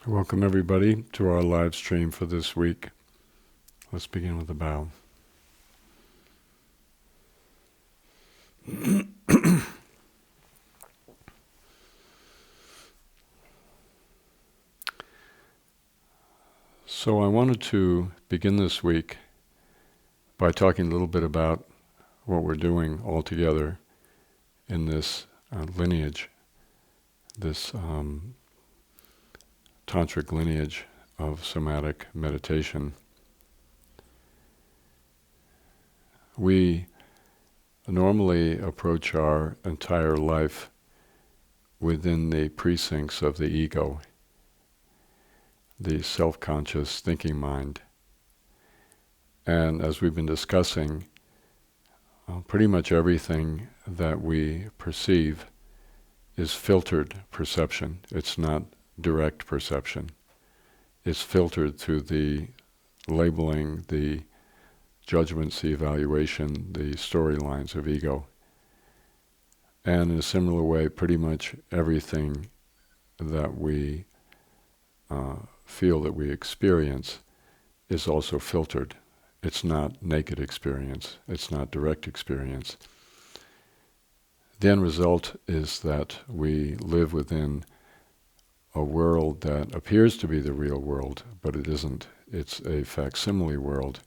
Welcome everybody to our live stream for this week. Let's begin with a bow. So I wanted to begin this week by talking a little bit about what we're doing all together in this lineage, this tantric lineage of somatic meditation. We normally approach our entire life within the precincts of the ego, the self-conscious thinking mind. And as we've been discussing, pretty much everything that we perceive is filtered perception. It's not direct perception. It's filtered through the labeling, the judgments, the evaluation, the storylines of ego. And in a similar way, pretty much everything that we feel that we experience is also filtered. It's not naked experience. It's not direct experience. The end result is that we live within a world that appears to be the real world, but it isn't. It's a facsimile world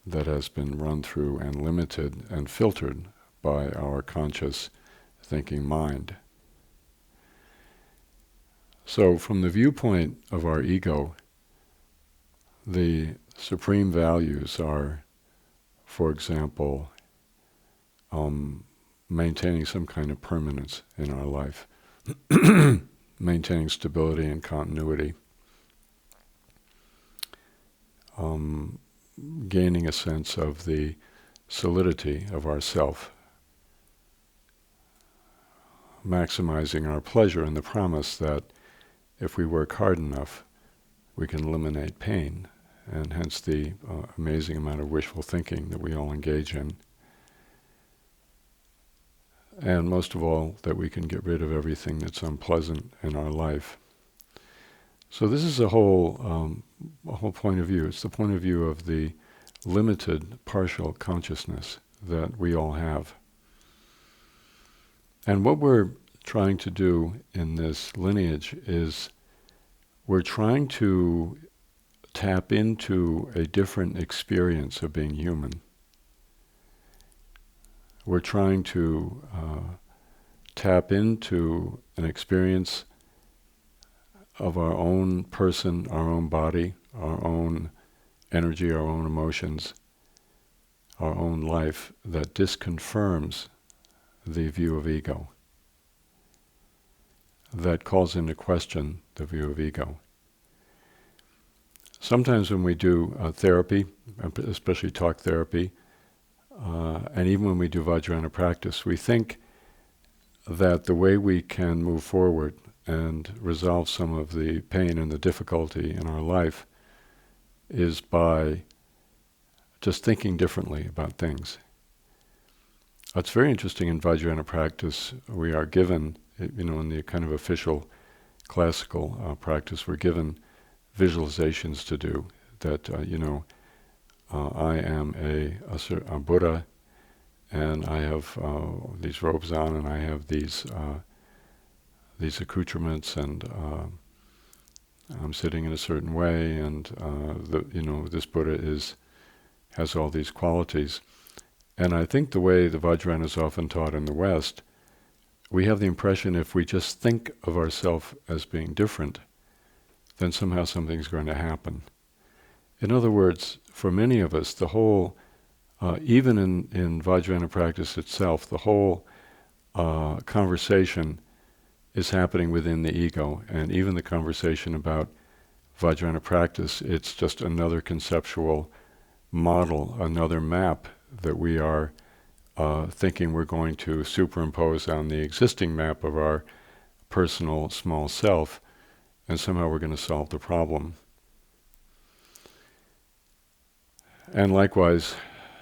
that has been run through and limited and filtered by our conscious thinking mind. So from the viewpoint of our ego, the supreme values are, for example, maintaining some kind of permanence in our life, maintaining stability and continuity, gaining a sense of the solidity of ourself, maximizing our pleasure in the promise that if we work hard enough, we can eliminate pain, and hence the amazing amount of wishful thinking that we all engage in. And most of all, that we can get rid of everything that's unpleasant in our life. So this is a whole point of view. It's the point of view of the limited partial consciousness that we all have. And what we're trying to do in this lineage is we're trying to tap into a different experience of being human. We're trying to tap into an experience of our own person, our own body, our own energy, our own emotions, our own life that disconfirms the view of ego, that calls into question the view of ego. Sometimes when we do therapy, especially talk therapy, and even when we do Vajrayana practice, we think that the way we can move forward and resolve some of the pain and the difficulty in our life is by just thinking differently about things. It's very interesting in Vajrayana practice, we are given, in the kind of official classical practice, we're given visualizations to do that, I am a Buddha, and I have these robes on, and I have these accoutrements, and I'm sitting in a certain way, and this Buddha has all these qualities. And I think the way the Vajrayana is often taught in the West, we have the impression if we just think of ourselves as being different, then somehow something's going to happen. In other words, for many of us, the whole, even in Vajrayana practice itself, the whole conversation is happening within the ego, and even the conversation about Vajrayana practice, it's just another conceptual model, another map that we are thinking we're going to superimpose on the existing map of our personal small self, and somehow we're going to solve the problem. And likewise,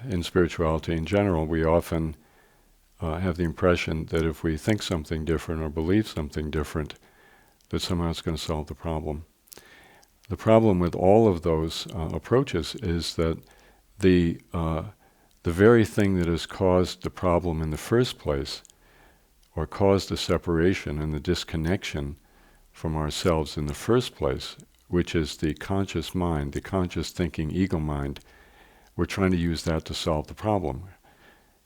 in spirituality in general, we often have the impression that if we think something different or believe something different, that somehow it's going to solve the problem. The problem with all of those approaches is that the very thing that has caused the problem in the first place, or caused the separation and the disconnection from ourselves in the first place, which is the conscious mind, the conscious thinking ego mind, we're trying to use that to solve the problem.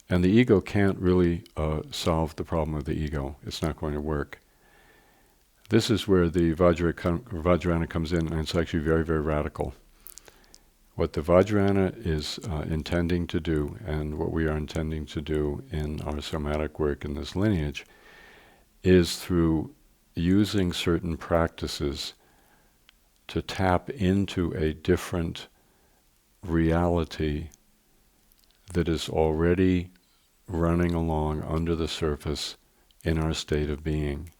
And the ego can't really solve the problem of the ego. It's not going to work. This is where the Vajrayana comes in, and it's actually very, very radical. What the Vajrayana is intending to do, and what we are intending to do in our somatic work in this lineage, is through using certain practices to tap into a different reality that is already running along under the surface in our state of being.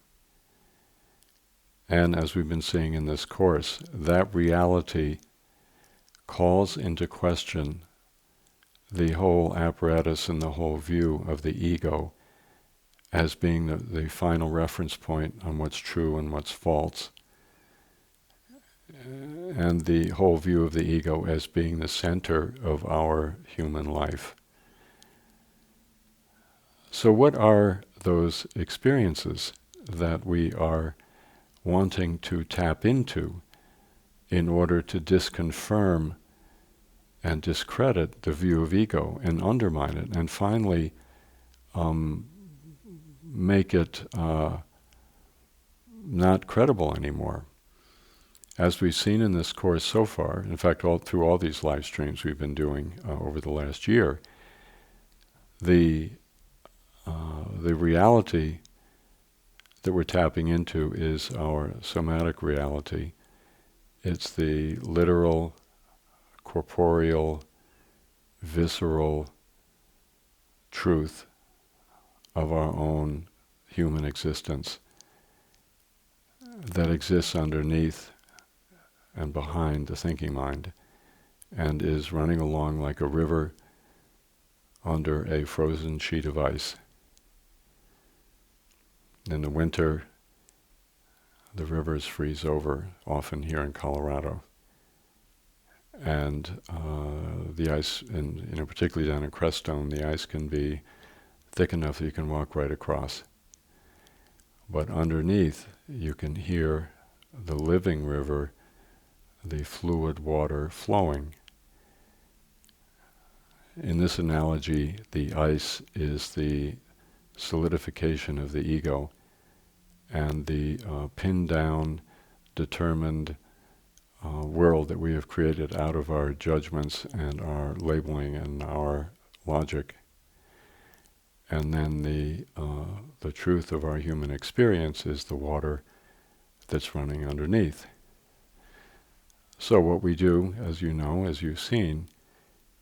And as we've been seeing in this course, that reality calls into question the whole apparatus and the whole view of the ego as being the final reference point on what's true and what's false, and the whole view of the ego as being the center of our human life. So what are those experiences that we are wanting to tap into in order to disconfirm and discredit the view of ego and undermine it, and finally make it not credible anymore? As we've seen in this course so far, in fact, through all these live streams we've been doing over the last year, the reality that we're tapping into is our somatic reality. It's the literal, corporeal, visceral truth of our own human existence that exists underneath and behind the thinking mind, and is running along like a river under a frozen sheet of ice. In the winter, the rivers freeze over, often here in Colorado. And the ice, and particularly down in Crestone, the ice can be thick enough that you can walk right across. But underneath, you can hear the living river, the fluid water flowing. In this analogy, the ice is the solidification of the ego, and the pinned down, determined world that we have created out of our judgments and our labeling and our logic. And then the truth of our human experience is the water that's running underneath. So what we do, as you know, as you've seen,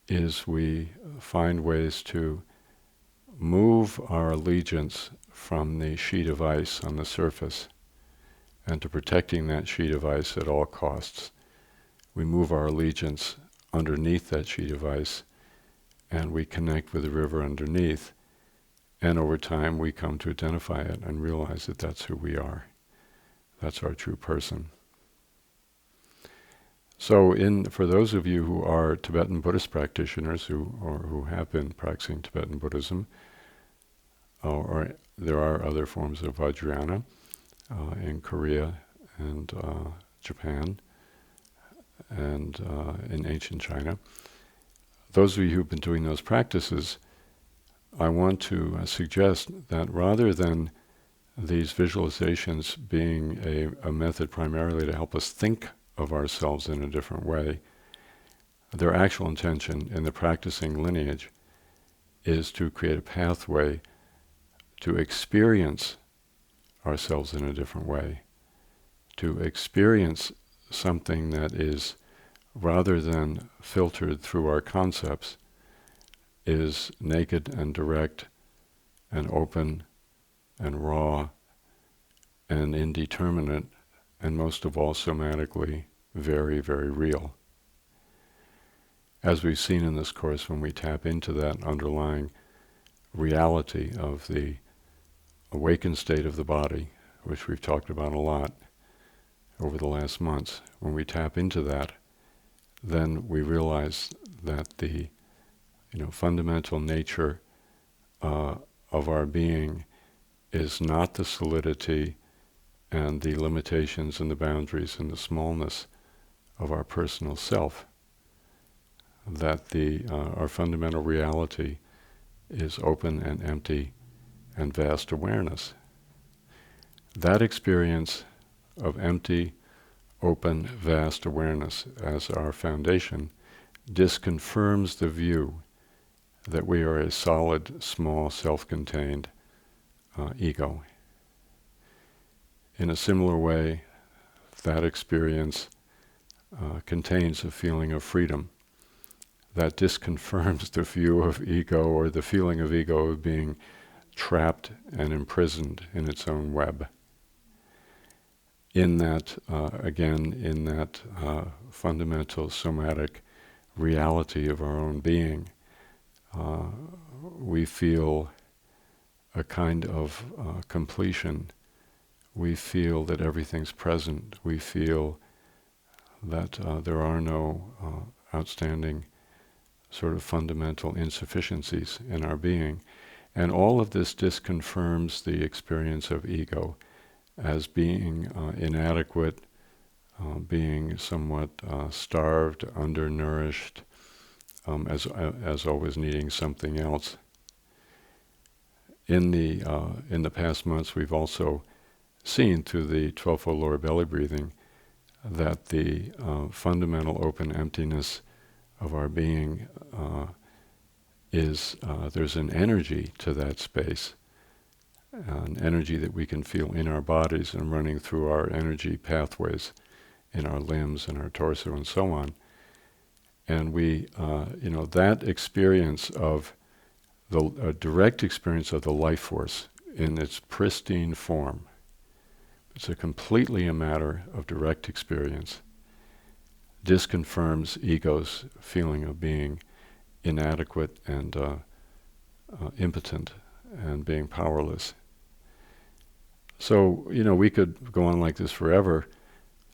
is we find ways to move our allegiance from the sheet of ice on the surface and to protecting that sheet of ice at all costs. We move our allegiance underneath that sheet of ice, and we connect with the river underneath, and over time we come to identify it and realize that that's who we are. That's our true person. So for those of you who are Tibetan Buddhist practitioners who have been practicing Tibetan Buddhism, or there are other forms of Vajrayana in Korea and Japan and in ancient China. Those of you who've been doing those practices, I want to suggest that rather than these visualizations being a method primarily to help us think of ourselves in a different way, their actual intention in the practicing lineage is to create a pathway to experience ourselves in a different way, to experience something that is, rather than filtered through our concepts, is naked and direct and open and raw and indeterminate, and most of all somatically very, very real. As we've seen in this course, when we tap into that underlying reality of the awakened state of the body, which we've talked about a lot, over the last months. When we tap into that, then we realize that the fundamental nature of our being is not the solidity and the limitations and the boundaries and the smallness of our personal self. That our fundamental reality is open and empty and vast awareness. That experience of empty, open, vast awareness as our foundation disconfirms the view that we are a solid, small, self-contained ego. In a similar way, that experience contains a feeling of freedom that disconfirms the view of ego, or the feeling of ego of being trapped and imprisoned in its own web. In that, in that fundamental somatic reality of our own being, we feel a kind of completion. We feel that everything's present. We feel that there are no outstanding sort of fundamental insufficiencies in our being. And all of this disconfirms the experience of ego as being inadequate, being somewhat starved, undernourished, as always needing something else. In the past months, we've also seen through the 12-fold lower belly breathing that the fundamental open emptiness of our being there's an energy to that space, an energy that we can feel in our bodies and running through our energy pathways in our limbs and our torso and so on. And we, that experience of a direct experience of the life force in its pristine form, it's completely a matter of direct experience, disconfirms ego's feeling of being inadequate and impotent and being powerless. So, we could go on like this forever,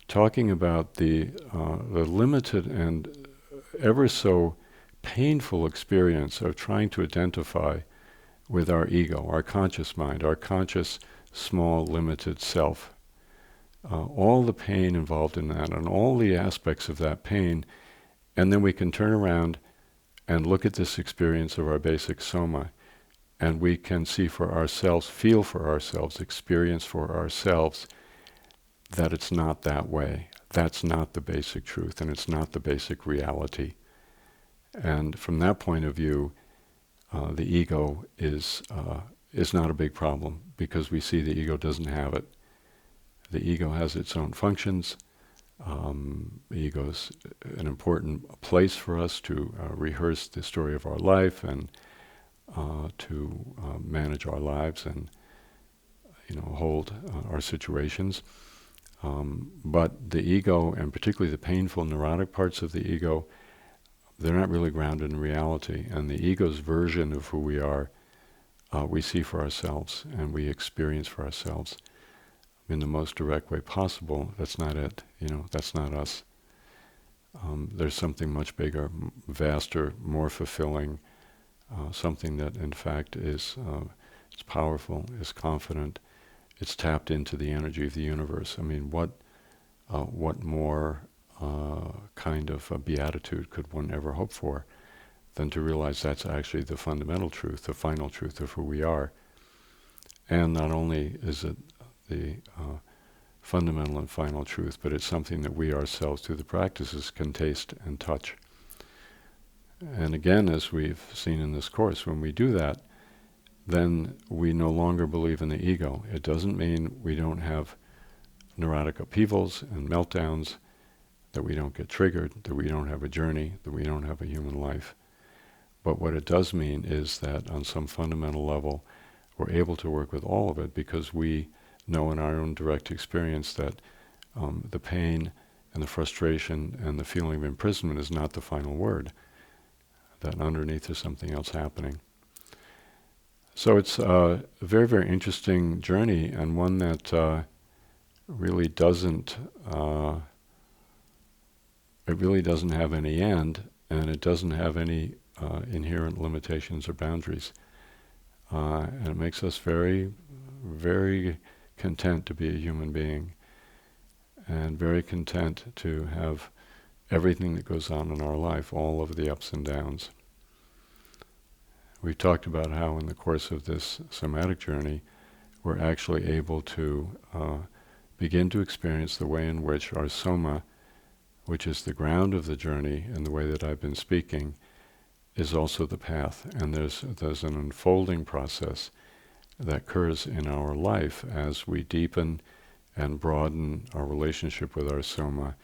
talking about the limited and ever so painful experience of trying to identify with our ego, our conscious mind, our conscious, small, limited self. All the pain involved in that and all the aspects of that pain, and then we can turn around and look at this experience of our basic soma, and we can see for ourselves, feel for ourselves, experience for ourselves that it's not that way. That's not the basic truth, and it's not the basic reality. And from that point of view, the ego is not a big problem, because we see the ego doesn't have it. The ego has its own functions. The ego is an important place for us to rehearse the story of our life and to manage our lives and hold our situations. But the ego, and particularly the painful neurotic parts of the ego, they're not really grounded in reality. And the ego's version of who we are, we see for ourselves and we experience for ourselves in the most direct way possible. That's not it. That's not us. There's something much bigger, vaster, more fulfilling, something that in fact is it's powerful, is confident, it's tapped into the energy of the universe. I mean, what more kind of a beatitude could one ever hope for than to realize that's actually the fundamental truth, the final truth of who we are. And not only is it the fundamental and final truth, but it's something that we ourselves through the practices can taste and touch. And again, as we've seen in this course, when we do that, then we no longer believe in the ego. It doesn't mean we don't have neurotic upheavals and meltdowns, that we don't get triggered, that we don't have a journey, that we don't have a human life. But what it does mean is that on some fundamental level, we're able to work with all of it, because we know in our own direct experience that the pain and the frustration and the feeling of imprisonment is not the final word, that underneath is something else happening. So it's a very, very interesting journey, and one that really doesn't it really doesn't have any end, and it doesn't have any inherent limitations or boundaries. And it makes us very, very content to be a human being, and very content to have everything that goes on in our life, all of the ups and downs. We've talked about how in the course of this somatic journey, we're actually able to begin to experience the way in which our soma, which is the ground of the journey in the way that I've been speaking, is also the path. And there's an unfolding process that occurs in our life as we deepen and broaden our relationship with our soma,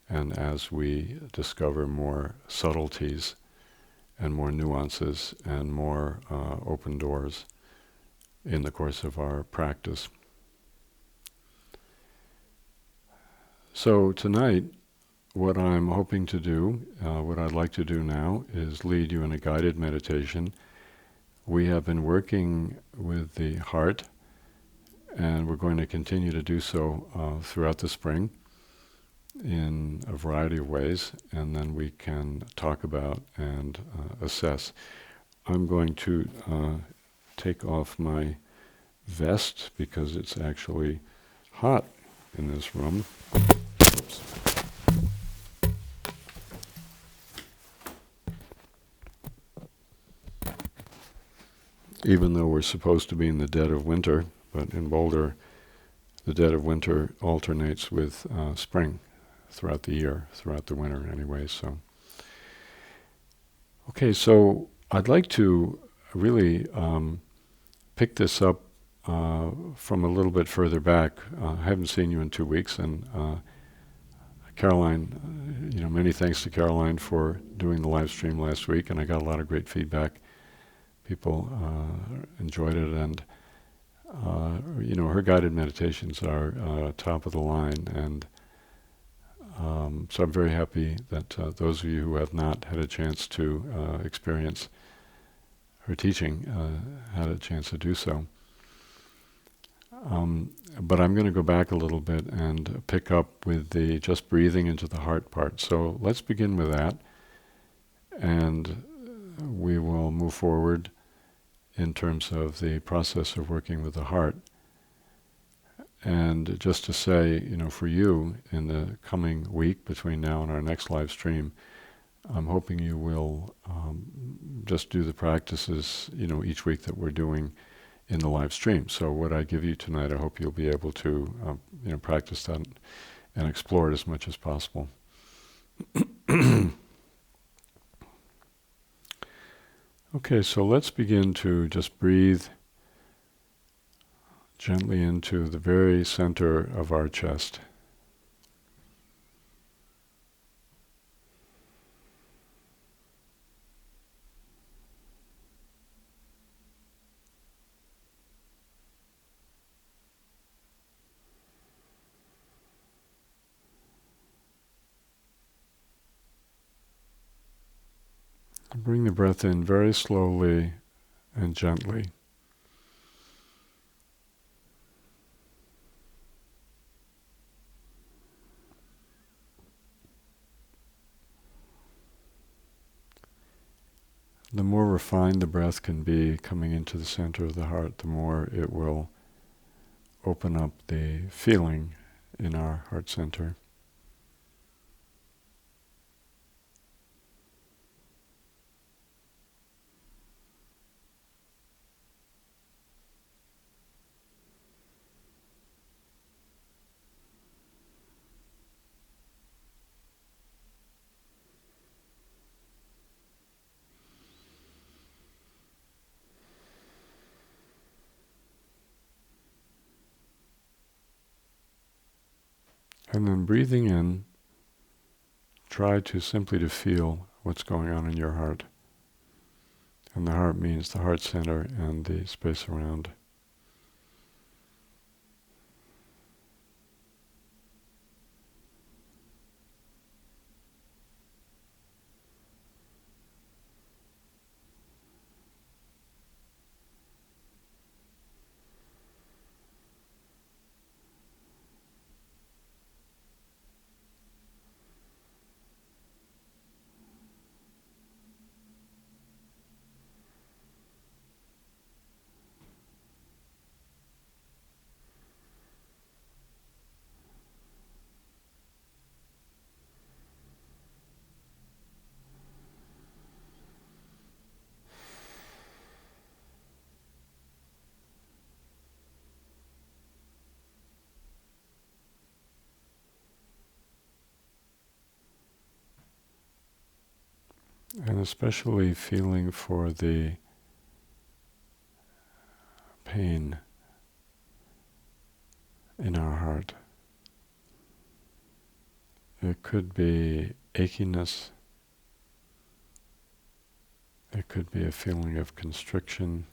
and as we discover more subtleties and more nuances and more open doors in the course of our practice. So tonight, what I'm hoping to do, what I'd like to do now, is lead you in a guided meditation. We have been working with the heart, and we're going to continue to do so throughout the spring in a variety of ways, and then we can talk about and assess. I'm going to take off my vest because it's actually hot in this room. Oops. Even though we're supposed to be in the dead of winter, but in Boulder, the dead of winter alternates with spring throughout the year, throughout the winter anyway. So, okay, so I'd like to really pick this up from a little bit further back. I haven't seen you in 2 weeks, and Caroline, many thanks to Caroline for doing the live stream last week, and I got a lot of great feedback. People enjoyed it, and her guided meditations are top of the line, and so I'm very happy that those of you who have not had a chance to experience her teaching had a chance to do so. But I'm going to go back a little bit and pick up with the just breathing into the heart part. So let's begin with that, and we will move forward in terms of the process of working with the heart. And just to say, for you, in the coming week between now and our next live stream, I'm hoping you will just do the practices, each week that we're doing in the live stream. So what I give you tonight, I hope you'll be able to, practice that and explore it as much as possible. Okay, so let's begin to just breathe gently into the very center of our chest. Bring the breath in very slowly and gently. The more refined the breath can be coming into the center of the heart, the more it will open up the feeling in our heart center. And then breathing in, try to simply to feel what's going on in your heart. And the heart means the heart center and the space around. And especially feeling for the pain in our heart. It could be achiness. It could be a feeling of constriction.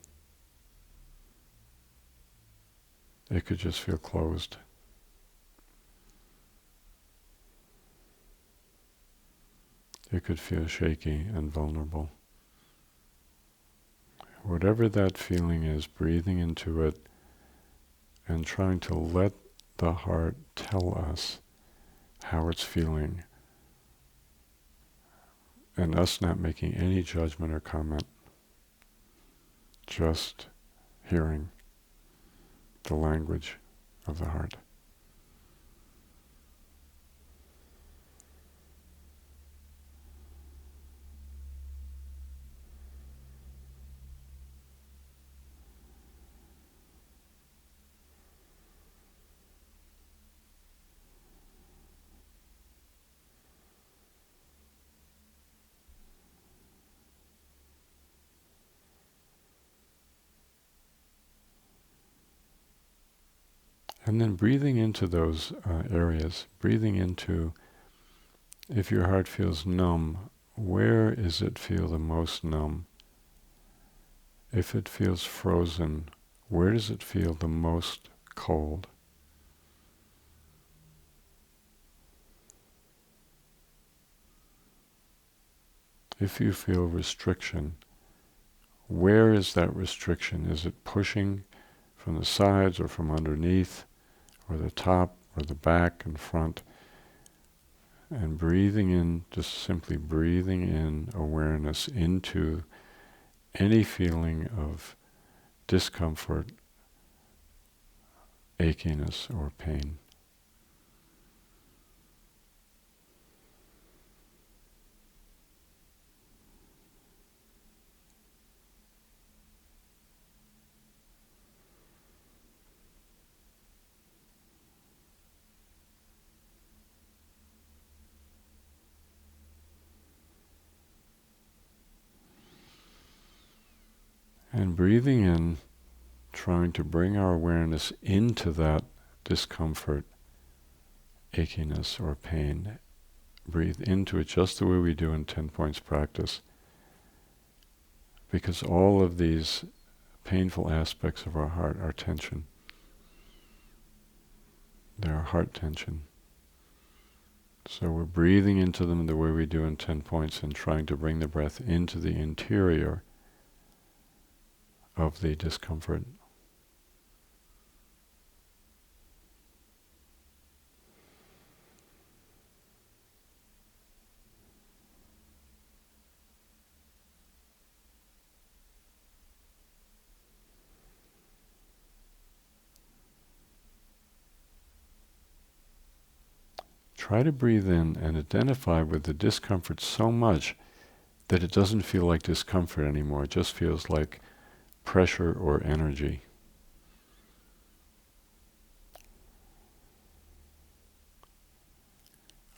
It could just feel closed. It could feel shaky and vulnerable. Whatever that feeling is, breathing into it and trying to let the heart tell us how it's feeling, and us not making any judgment or comment, just hearing the language of the heart. And then breathing into those areas, breathing into, if your heart feels numb, where does it feel the most numb? If it feels frozen, where does it feel the most cold? If you feel restriction, where is that restriction? Is it pushing from the sides or from underneath, or the top or the back and front? And breathing in, just simply breathing in awareness into any feeling of discomfort, achiness, or pain. And breathing in, trying to bring our awareness into that discomfort, achiness, or pain. Breathe into it just the way we do in 10 points practice. Because all of these painful aspects of our heart are tension. They are heart tension. So we're breathing into them the way we do in 10 points and trying to bring the breath into the interior of the discomfort. Try to breathe in and identify with the discomfort so much that it doesn't feel like discomfort anymore. It just feels like pressure or energy.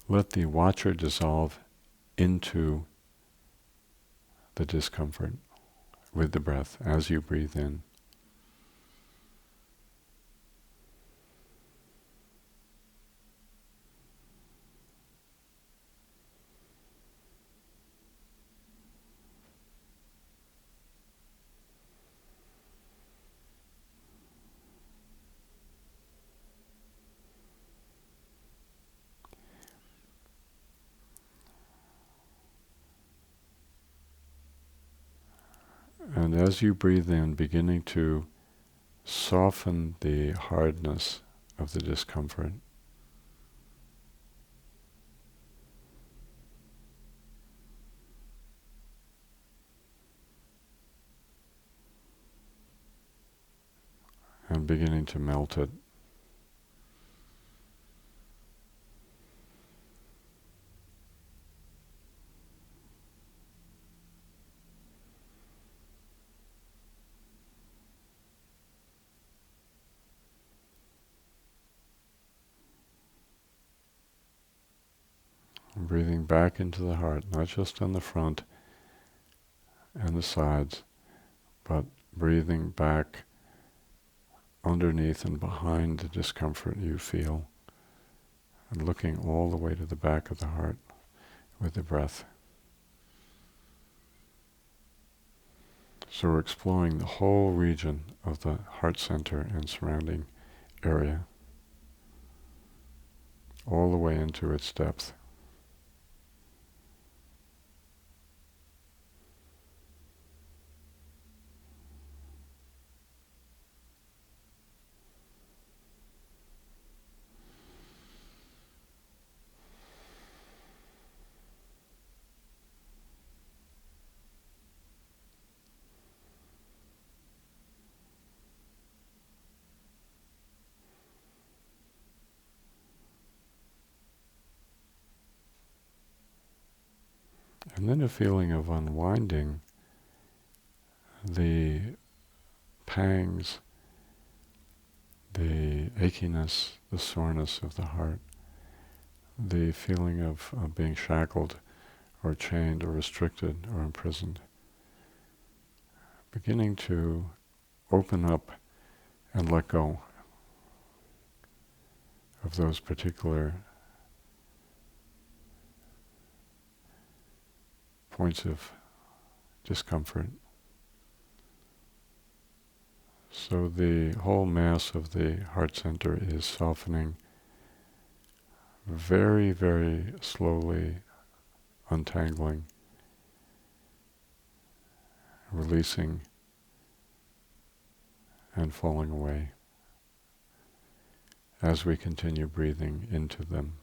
Let the watcher dissolve into the discomfort with the breath as you breathe in. And as you breathe in, beginning to soften the hardness of the discomfort. And beginning to melt it. And breathing back into the heart, not just on the front, and the sides, but breathing back underneath and behind the discomfort you feel, and looking all the way to the back of the heart with the breath. So we're exploring the whole region of the heart center and surrounding area, all the way into its depth. And then a feeling of unwinding the pangs, the achiness, the soreness of the heart, the feeling of being shackled or chained or restricted or imprisoned. Beginning to open up and let go of those particular points of discomfort. So the whole mass of the heart center is softening, very, very slowly untangling, releasing, and falling away as we continue breathing into them.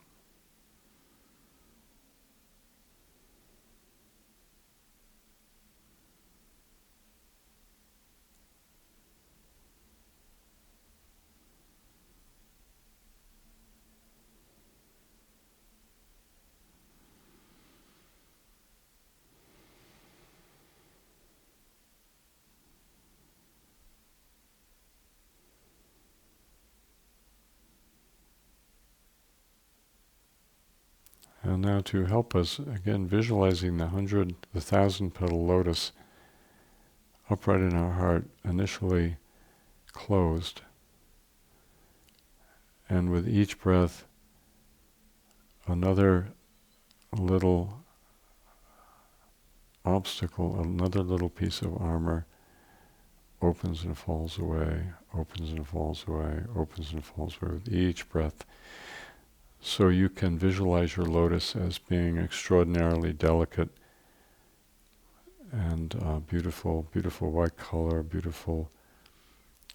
And now to help us, again, visualizing the 1,000 petal lotus upright in our heart, initially closed, and with each breath, another little obstacle, another little piece of armor opens and falls away, opens and falls away, opens and falls away with each breath. So you can visualize your lotus as being extraordinarily delicate and beautiful, beautiful white color, beautiful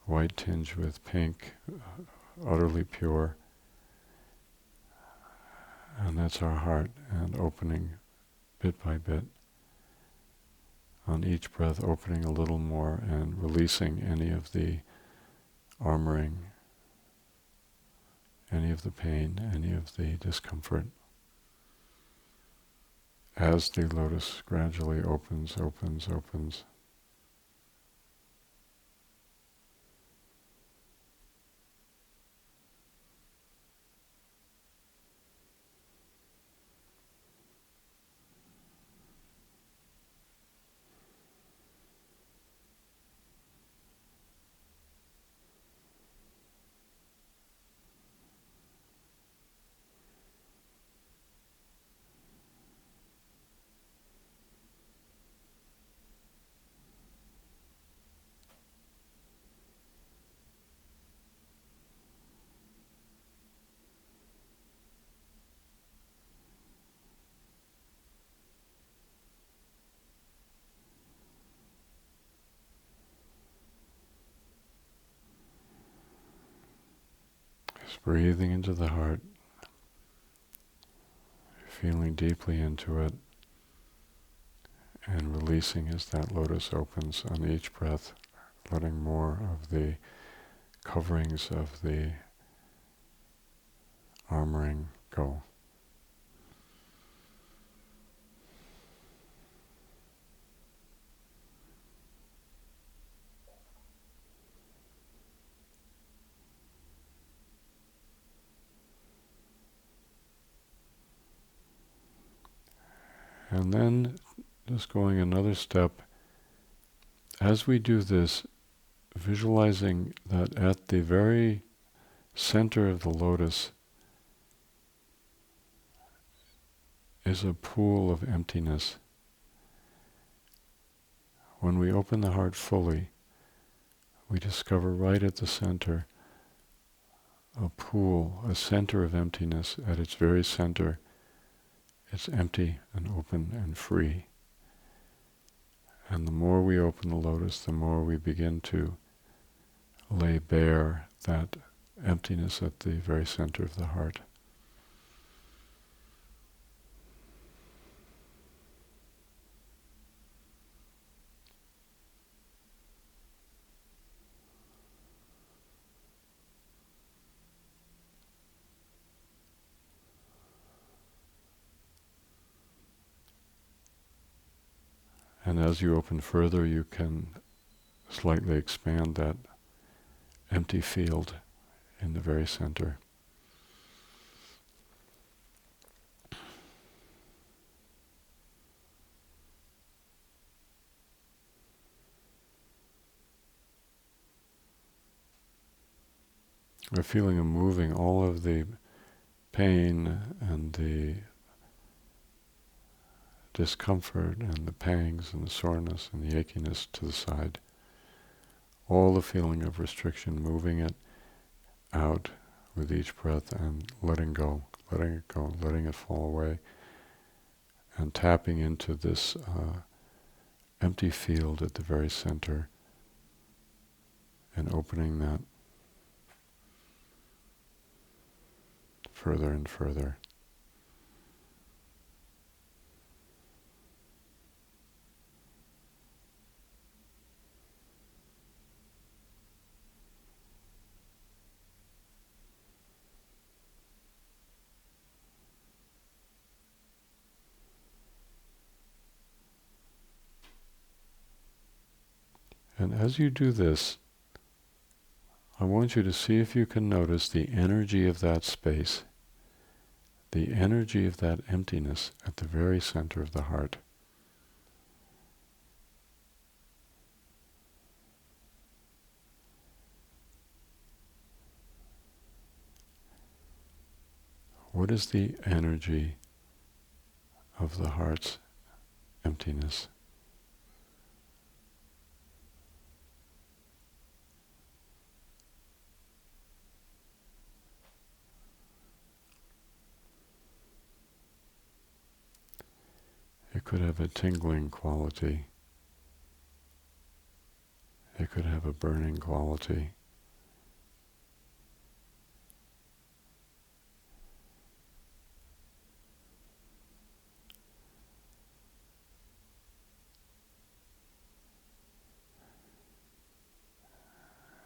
white tinge with pink, utterly pure. And that's our heart, and opening bit by bit. On each breath, opening a little more and releasing any of the armoring, any of the pain, any of the discomfort. As the lotus gradually opens, opens, opens. Just breathing into the heart, feeling deeply into it, and releasing as that lotus opens on each breath, letting more of the coverings of the armoring go. And then just going another step as we do this, visualizing that at the very center of the lotus is a pool of emptiness. When we open the heart fully, we discover right at the center a pool, a center of emptiness. At its very center, it's empty and open and free. And the more we open the lotus, the more we begin to lay bare that emptiness at the very center of the heart. And as you open further, you can slightly expand that empty field in the very center. We're feeling and moving all of the pain and the discomfort and the pangs and the soreness and the achiness to the side. All the feeling of restriction, moving it out with each breath and letting go, letting it go, letting it fall away, and tapping into this empty field at the very center and opening that further and further. And as you do this, I want you to see if you can notice the energy of that space, the energy of that emptiness at the very center of the heart. What is the energy of the heart's emptiness? It could have a tingling quality. It could have a burning quality.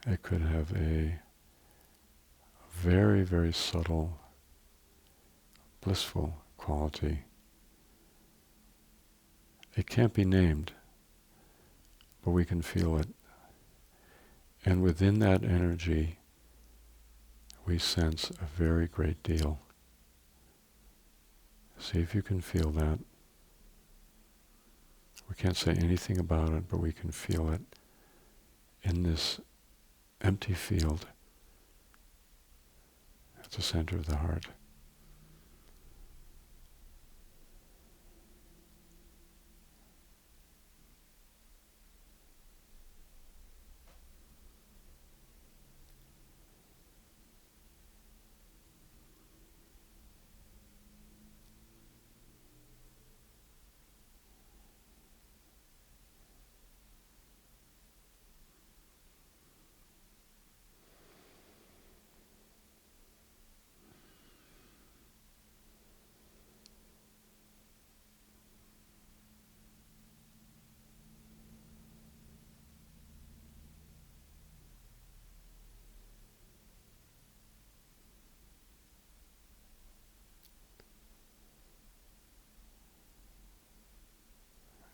It could have a very, very subtle, blissful quality. It can't be named, but we can feel it. And within that energy, we sense a very great deal. See if you can feel that. We can't say anything about it, but we can feel it in this empty field at the center of the heart.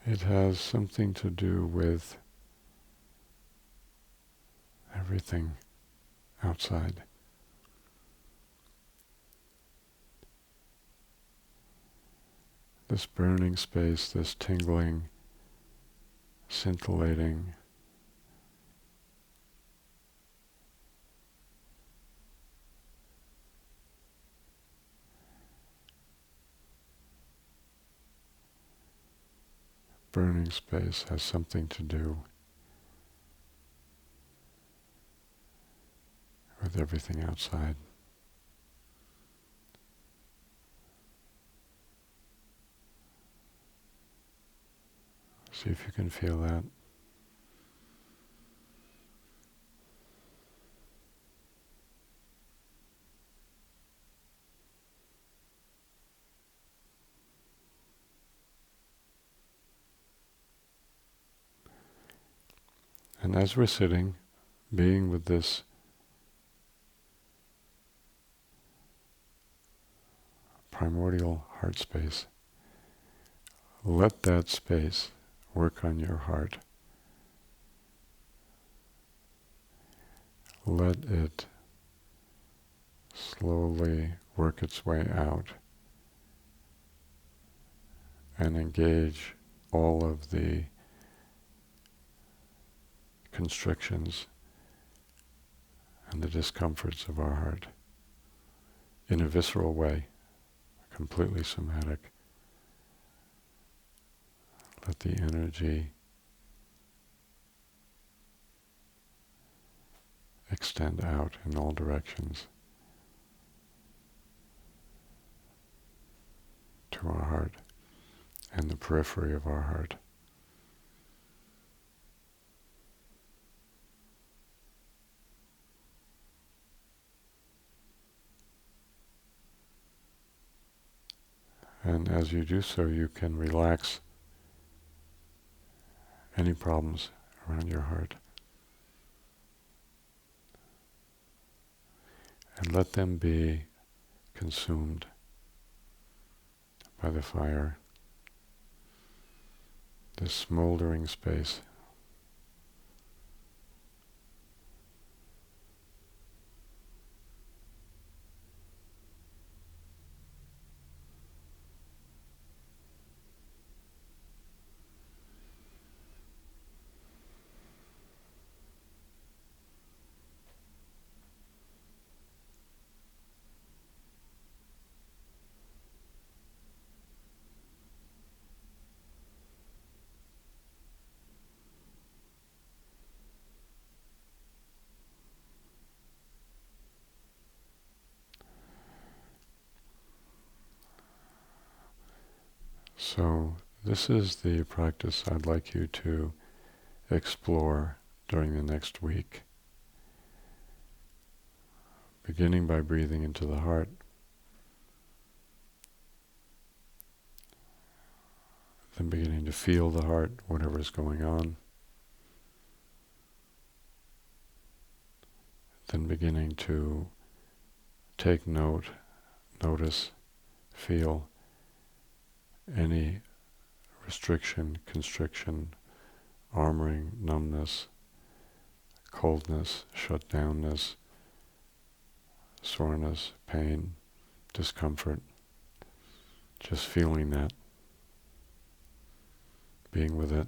It has something to do with everything outside. This burning space, this tingling, scintillating, burning space has something to do with everything outside. See if you can feel that. And as we're sitting, being with this primordial heart space, let that space work on your heart. Let it slowly work its way out and engage all of the constrictions and the discomforts of our heart in a visceral way, completely somatic. Let the energy extend out in all directions to our heart and the periphery of our heart. And as you do so, you can relax any problems around your heart and let them be consumed by the fire, this smoldering space. So this is the practice I'd like you to explore during the next week, beginning by breathing into the heart, then beginning to feel the heart, whatever is going on, then beginning to take notice, feel any restriction, constriction, armoring, numbness, coldness, shutdownness, soreness, pain, discomfort. Just feeling that, being with it.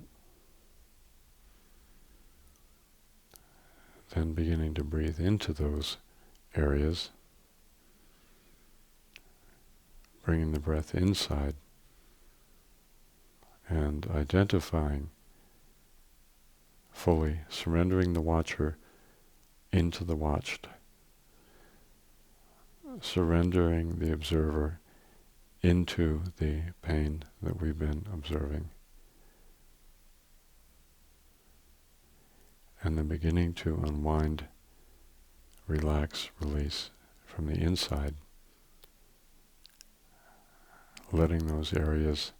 Then beginning to breathe into those areas, bringing the breath inside and identifying fully, surrendering the watcher into the watched, surrendering the observer into the pain that we've been observing. And then beginning to unwind, relax, release from the inside, letting those areas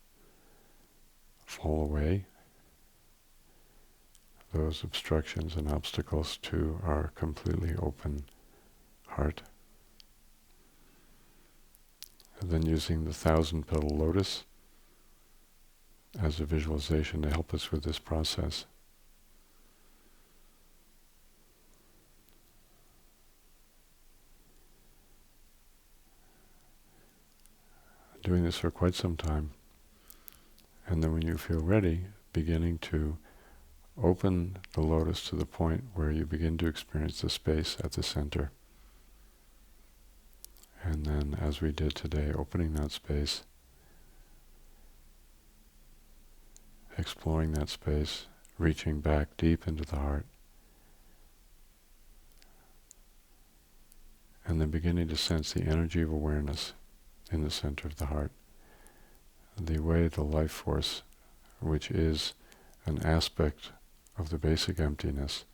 fall away, those obstructions and obstacles to our completely open heart. And then using the 1,000-petal lotus as a visualization to help us with this process. Doing this for quite some time. And then when you feel ready, beginning to open the lotus to the point where you begin to experience the space at the center. And then, as we did today, opening that space, exploring that space, reaching back deep into the heart, and then beginning to sense the energy of awareness in the center of the heart. The way the life force, which is an aspect of the basic emptiness,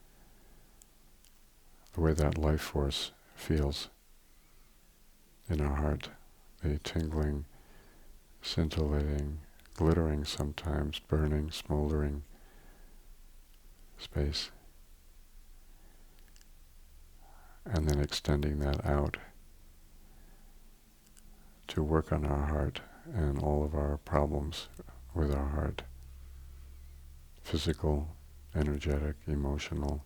the way that life force feels in our heart, the tingling, scintillating, glittering sometimes, burning, smoldering space. And then extending that out to work on our heart and all of our problems with our heart. Physical, energetic, emotional,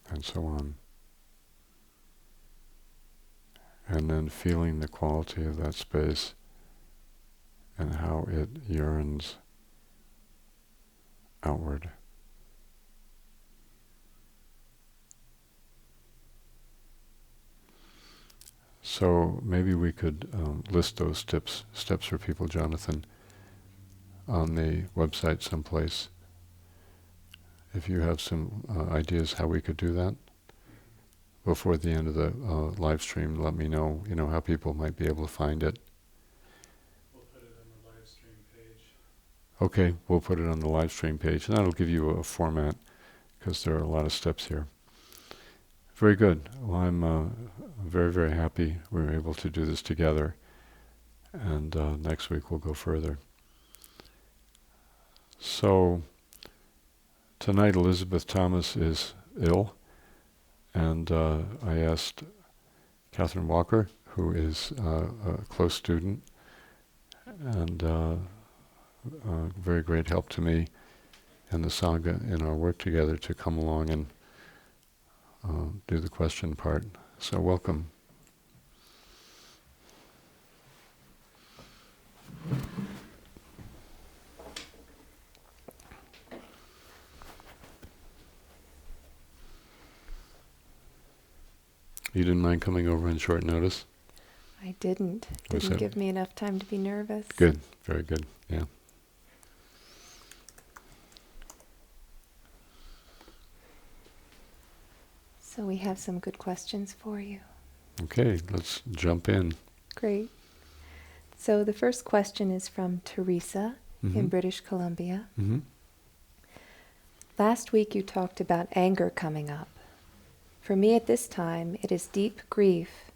and so on. And then feeling the quality of that space and how it yearns outward. So maybe we could list those steps for people, Jonathan, on the website someplace. If you have some ideas how we could do that before the end of the live stream, let me know. How people might be able to find it. We'll put it on the live stream page. Okay, we'll put it on the live stream page, and that'll give you a format because there are a lot of steps here. Very good. Well, I'm very, very happy we were able to do this together, and next week we'll go further. So tonight Elizabeth Thomas is ill, and I asked Catherine Walker, who is a close student and a very great help to me in the Sangha in our work together, to come along and do the question part. So welcome. You didn't mind coming over on short notice? I didn't. Didn't give me enough time to be nervous. Good. Very good. Yeah. So we have some good questions for you. Okay, let's jump in. Great. So the first question is from Teresa in British Columbia. Mm-hmm. Last week you talked about anger coming up. For me at this time, it is deep grief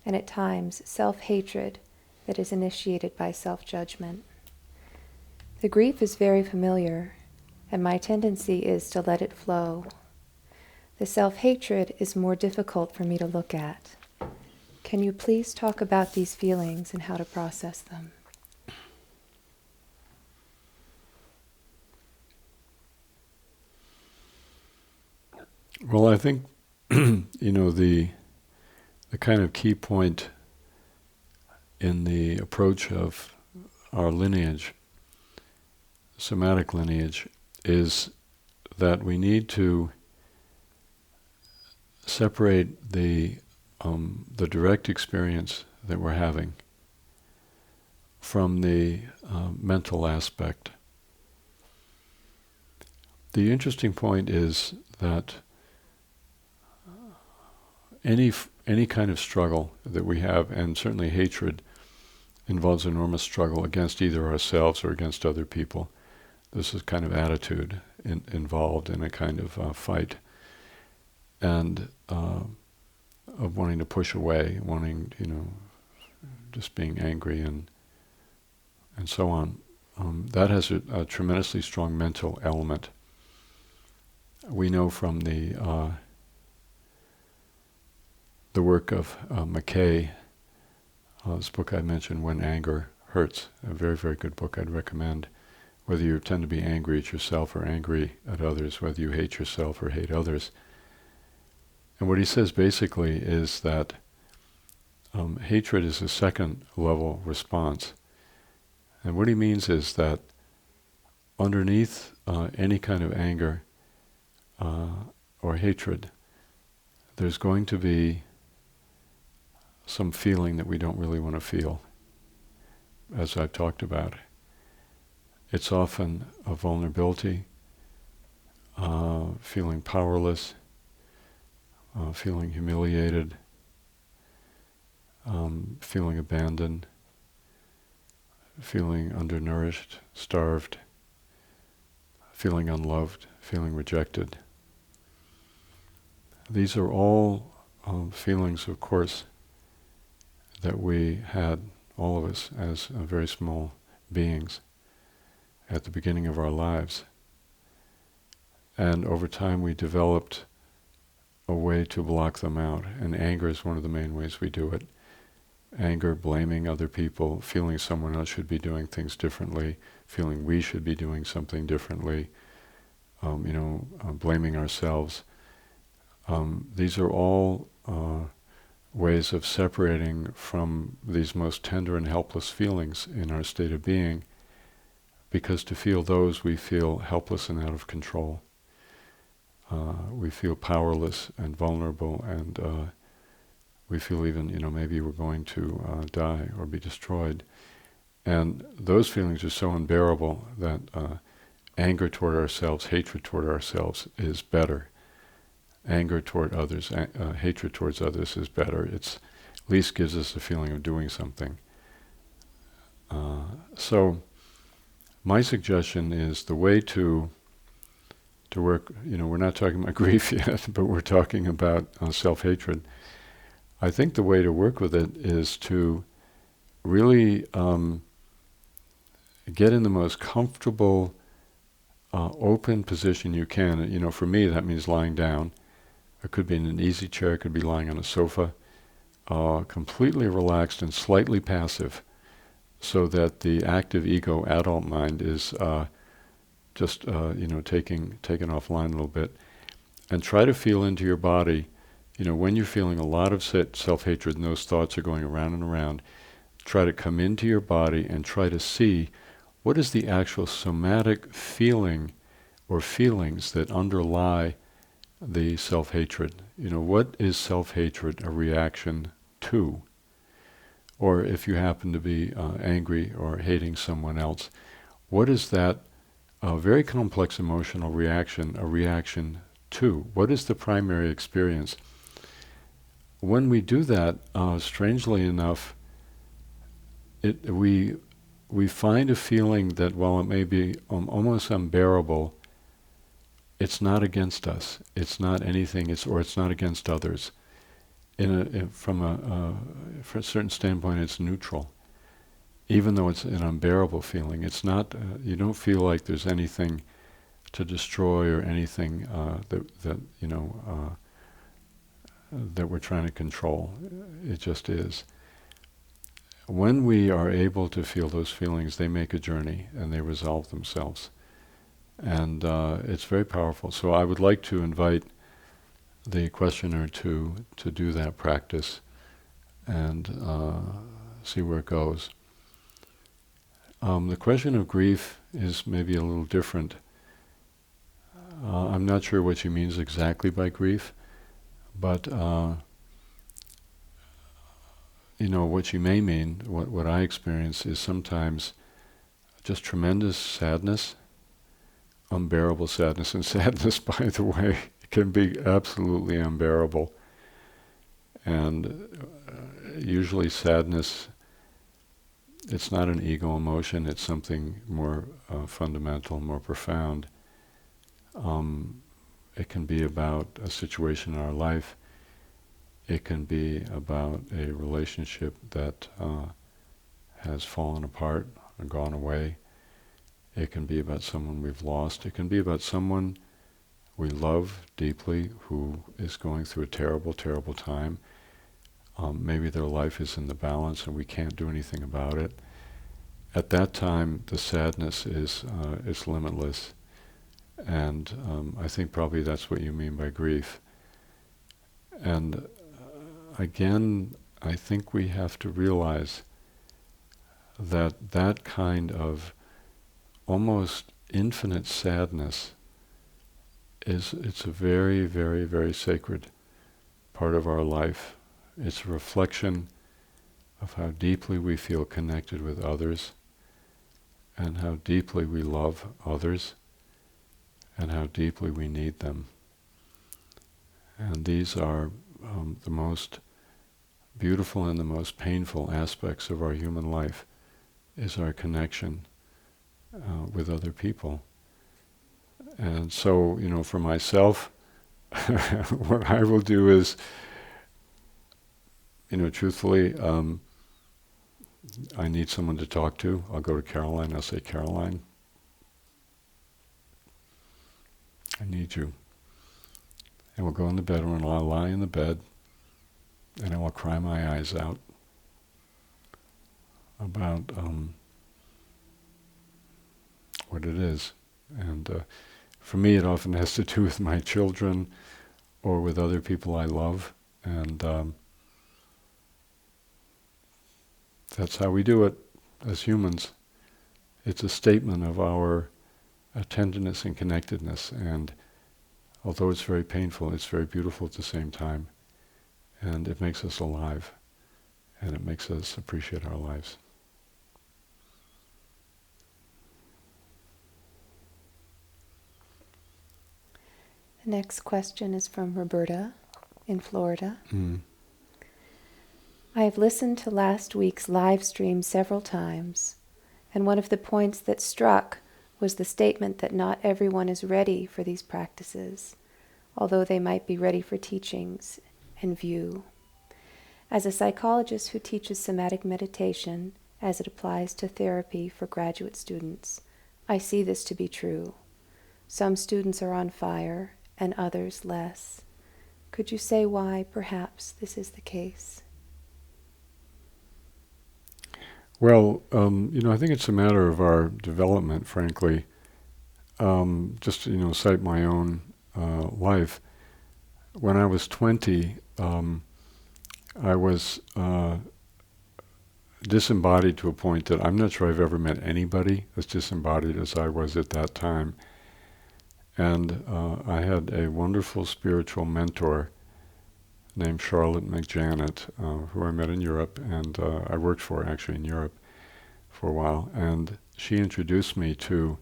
and at times self-hatred that is initiated by self-judgment. The grief is very familiar, and my tendency is to let it flow. The self-hatred is more difficult for me to look at. Can you please talk about these feelings and how to process them? Well, I think the kind of key point in the approach of our lineage, somatic lineage, is that we need to separate the direct experience that we're having from the mental aspect. The interesting point is that any kind of struggle that we have, and certainly hatred, involves enormous struggle against either ourselves or against other people. This is kind of attitude involved in a kind of fight, and of wanting to push away, wanting, just being angry and so on. That has a tremendously strong mental element. We know from the work of McKay, this book I mentioned, When Anger Hurts, a very, very good book I'd recommend. Whether you tend to be angry at yourself or angry at others, whether you hate yourself or hate others. And what he says basically is that hatred is a second level response. And what he means is that underneath any kind of anger or hatred, there's going to be some feeling that we don't really want to feel, as I've talked about. It's often a vulnerability, feeling powerless, feeling humiliated, feeling abandoned, feeling undernourished, starved, feeling unloved, feeling rejected. These are all feelings, of course, that we had, all of us, as very small beings at the beginning of our lives. And over time we developed a way to block them out, and anger is one of the main ways we do it. Anger, blaming other people, feeling someone else should be doing things differently, feeling we should be doing something differently, blaming ourselves. These are all ways of separating from these most tender and helpless feelings in our state of being, because to feel those we feel helpless and out of control. We feel powerless and vulnerable, and we feel even, maybe we're going to die or be destroyed. And those feelings are so unbearable that anger toward ourselves, hatred toward ourselves is better. Anger toward others, hatred towards others is better. It's at least gives us the feeling of doing something. So my suggestion is the way to work, we're not talking about grief yet, but we're talking about self-hatred. I think the way to work with it is to really get in the most comfortable, open position you can. For me, that means lying down. It could be in an easy chair, it could be lying on a sofa, completely relaxed and slightly passive, so that the active ego, adult mind, is just taken offline a little bit, and try to feel into your body. When you're feeling a lot of self-hatred and those thoughts are going around and around, try to come into your body and try to see what is the actual somatic feeling or feelings that underlie the self-hatred. What is self-hatred a reaction to? Or if you happen to be angry or hating someone else, what is that very complex emotional reaction a reaction to? What is the primary experience? When we do that, strangely enough, we find a feeling that while it may be almost unbearable, it's not against us. It's not anything. It's not against others. From a certain standpoint, it's neutral. Even though it's an unbearable feeling, it's not. You don't feel like there's anything to destroy or anything that we're trying to control. It just is. When we are able to feel those feelings, they make a journey and they resolve themselves. And it's very powerful. So I would like to invite the questioner to do that practice and see where it goes. The question of grief is maybe a little different. I'm not sure what she means exactly by grief, but what she may mean, what I experience is sometimes just tremendous sadness, unbearable sadness. And sadness, by the way, can be absolutely unbearable. And usually sadness, it's not an ego emotion, it's something more fundamental, more profound. It can be about a situation in our life. It can be about a relationship that has fallen apart or gone away. It can be about someone we've lost. It can be about someone we love deeply who is going through a terrible, terrible time. Maybe their life is in the balance and we can't do anything about it. At that time, the sadness is limitless. And I think probably that's what you mean by grief. And again, I think we have to realize that that kind of almost infinite sadness it's a very, very, very sacred part of our life. It's a reflection of how deeply we feel connected with others and how deeply we love others and how deeply we need them. And these are the most beautiful and the most painful aspects of our human life, is our connection with other people. And so, for myself, what I will do is, truthfully, I need someone to talk to. I'll go to Caroline. I'll say, Caroline, I need you. And we'll go in the bedroom and I'll lie in the bed and I will cry my eyes out about what it is. And for me, it often has to do with my children or with other people I love. And that's how we do it as humans. It's a statement of our tenderness and connectedness. And although it's very painful, it's very beautiful at the same time. And it makes us alive. And it makes us appreciate our lives. The next question is from Roberta in Florida. I have listened to last week's live stream several times, and one of the points that struck was the statement that not everyone is ready for these practices, although they might be ready for teachings and view. As a psychologist who teaches somatic meditation as it applies to therapy for graduate students, I see this to be true. Some students are on fire and others less. Could you say why perhaps this is the case? Well, I think it's a matter of our development, frankly. Just to, cite my own life. When I was 20, I was disembodied to a point that I'm not sure I've ever met anybody as disembodied as I was at that time. And I had a wonderful spiritual mentor named Charlotte McJanet, who I met in Europe, and I worked for actually in Europe for a while. And she introduced me to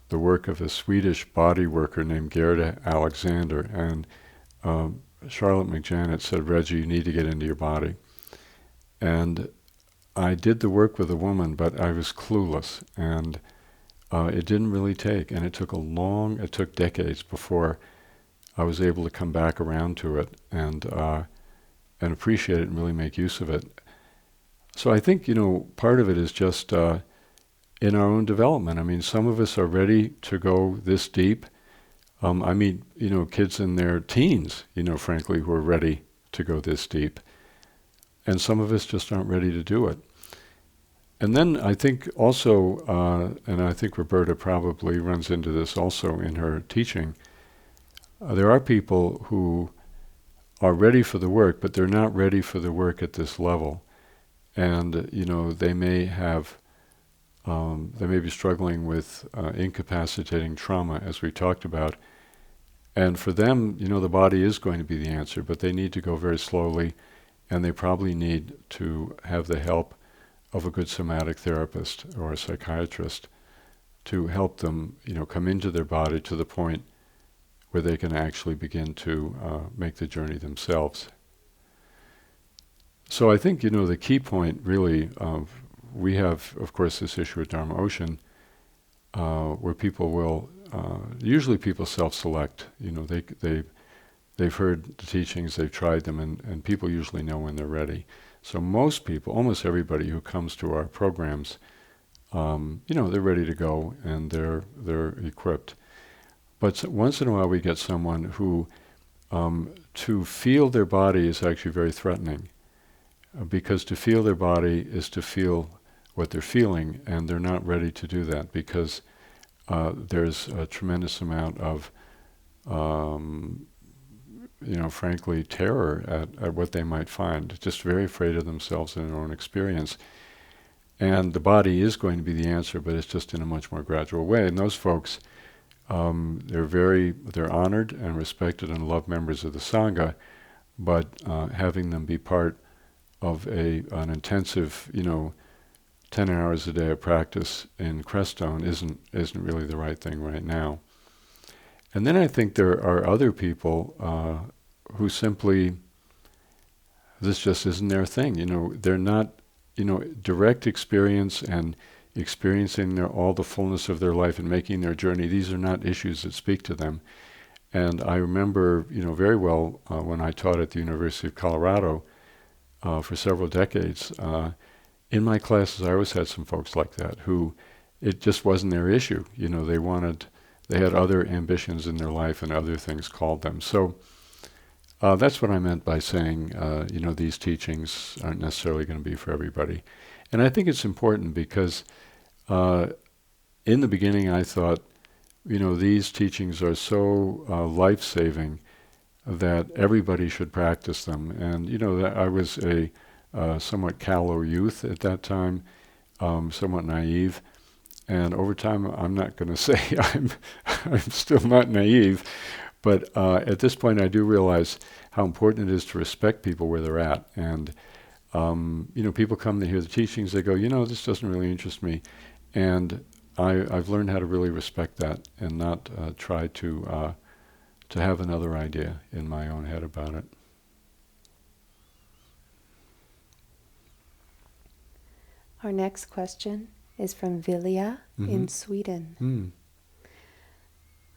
the work of a Swedish body worker named Gerda Alexander. And Charlotte McJanet said, Reggie, you need to get into your body. And I did the work with a woman, but I was clueless. And it didn't really take. And it took decades before I was able to come back around to it and appreciate it and really make use of it. So I think, part of it is just in our own development. I mean, some of us are ready to go this deep. I meet, kids in their teens, frankly, who are ready to go this deep. And some of us just aren't ready to do it. And then I think also, and I think Roberta probably runs into this also in her teaching, there are people who are ready for the work, but they're not ready for the work at this level. And, they may be struggling with incapacitating trauma, as we talked about. And for them, the body is going to be the answer, but they need to go very slowly, and they probably need to have the help of a good somatic therapist or a psychiatrist to help them, come into their body to the point where they can actually begin to make the journey themselves. So I think, the key point really, we have, of course, this issue at Dharma Ocean, where people will, usually people self-select, they've heard the teachings, they've tried them, and people usually know when they're ready. So most people, almost everybody who comes to our programs, they're ready to go and they're equipped. But once in a while we get someone who, to feel their body is actually very threatening, because to feel their body is to feel what they're feeling, and they're not ready to do that because there's a tremendous amount of, frankly, terror at what they might find, just very afraid of themselves and their own experience. And the body is going to be the answer, but it's just in a much more gradual way. And those folks, they're honored and respected and loved members of the Sangha, but having them be part of an intensive, 10 hours a day of practice in Crestone isn't really the right thing right now. And then I think there are other people who simply, this just isn't their thing. They're not, direct experience and experiencing all the fullness of their life and making their journey. These are not issues that speak to them. And I remember, very well when I taught at the University of Colorado for several decades. In my classes, I always had some folks like that who it just wasn't their issue. They had other ambitions in their life and other things called them. So that's what I meant by saying, these teachings aren't necessarily going to be for everybody. And I think it's important because in the beginning I thought, these teachings are so life-saving that everybody should practice them. And, that I was a somewhat callow youth at that time, somewhat naive. And over time, I'm not going to say I'm still not naive, but at this point, I do realize how important it is to respect people where they're at. And people come to hear the teachings, they go, this doesn't really interest me, and I've learned how to really respect that and not try to have another idea in my own head about it. Our next question is from Vilja in Sweden. Mm.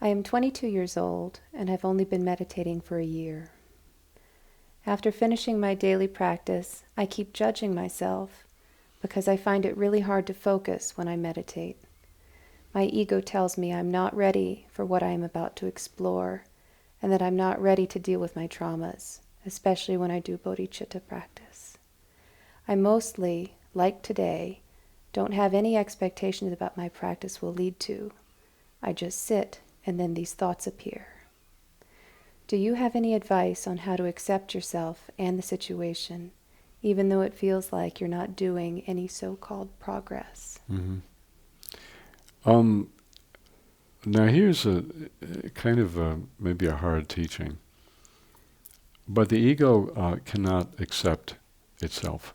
I am 22 years old and have only been meditating for a year. After finishing my daily practice, I keep judging myself because I find it really hard to focus when I meditate. My ego tells me I'm not ready for what I am about to explore and that I'm not ready to deal with my traumas, especially when I do bodhicitta practice. I mostly, like today, don't have any expectations about my practice will lead to. I just sit and then these thoughts appear. Do you have any advice on how to accept yourself and the situation, even though it feels like you're not doing any so-called progress? Mm-hmm. Now here's a kind of maybe a hard teaching, but the ego cannot accept itself.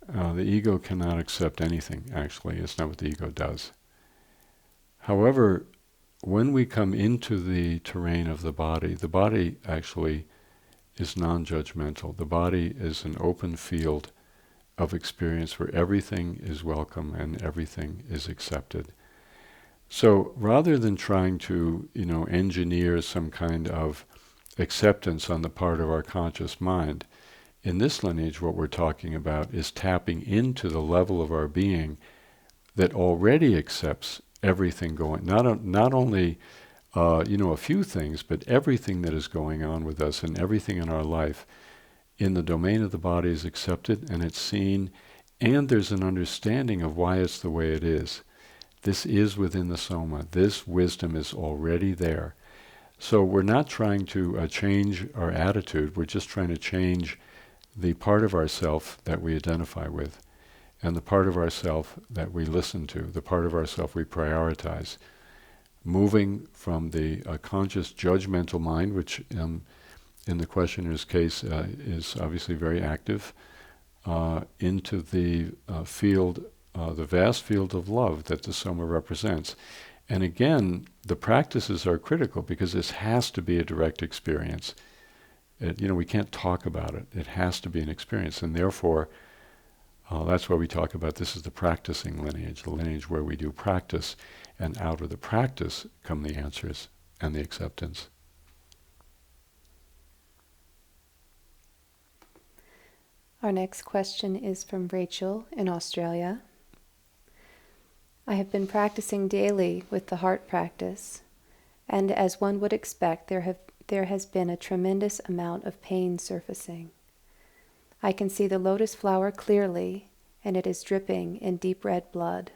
The ego cannot accept anything, actually. It's not what the ego does. However, when we come into the terrain of the body actually is non-judgmental. The body is an open field of experience where everything is welcome and everything is accepted. So rather than trying to, engineer some kind of acceptance on the part of our conscious mind, in this lineage what we're talking about is tapping into the level of our being that already accepts everything going, not only a few things, but everything that is going on with us and everything in our life in the domain of the body is accepted and it's seen, and there's an understanding of why it's the way it is. This is within the soma. This wisdom is already there. So we're not trying to change our attitude. We're just trying to change the part of ourself that we identify with and the part of ourself that we listen to, the part of ourself we prioritize. Moving from the conscious judgmental mind, which in the questioner's case is obviously very active, into the field, the vast field of love that the soma represents. And again, the practices are critical because this has to be a direct experience. We can't talk about it. It has to be an experience, and therefore, that's why we talk about this is the practicing lineage, the lineage where we do practice, and out of the practice come the answers and the acceptance. Our next question is from Rachel in Australia. I have been practicing daily with the heart practice, and as one would expect, there has been a tremendous amount of pain surfacing. I can see the lotus flower clearly, and it is dripping in deep red blood.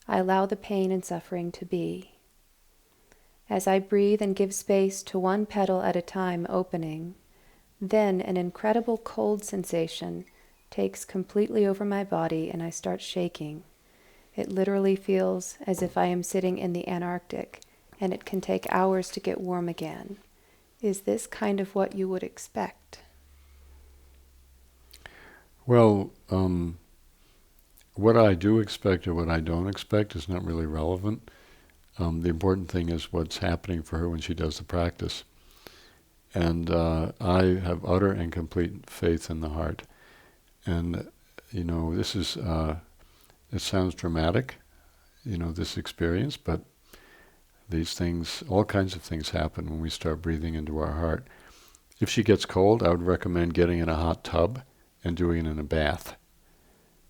I allow the pain and suffering to be. As I breathe and give space to one petal at a time opening, then an incredible cold sensation takes completely over my body and I start shaking. It literally feels as if I am sitting in the Antarctic and it can take hours to get warm again. Is this kind of what you would expect? Well, what I do expect or what I don't expect is not really relevant. The important thing is what's happening for her when she does the practice. And I have utter and complete faith in the heart. And, this is, it sounds dramatic, this experience, but these things, all kinds of things happen when we start breathing into our heart. If she gets cold, I would recommend getting in a hot tub and doing it in a bath.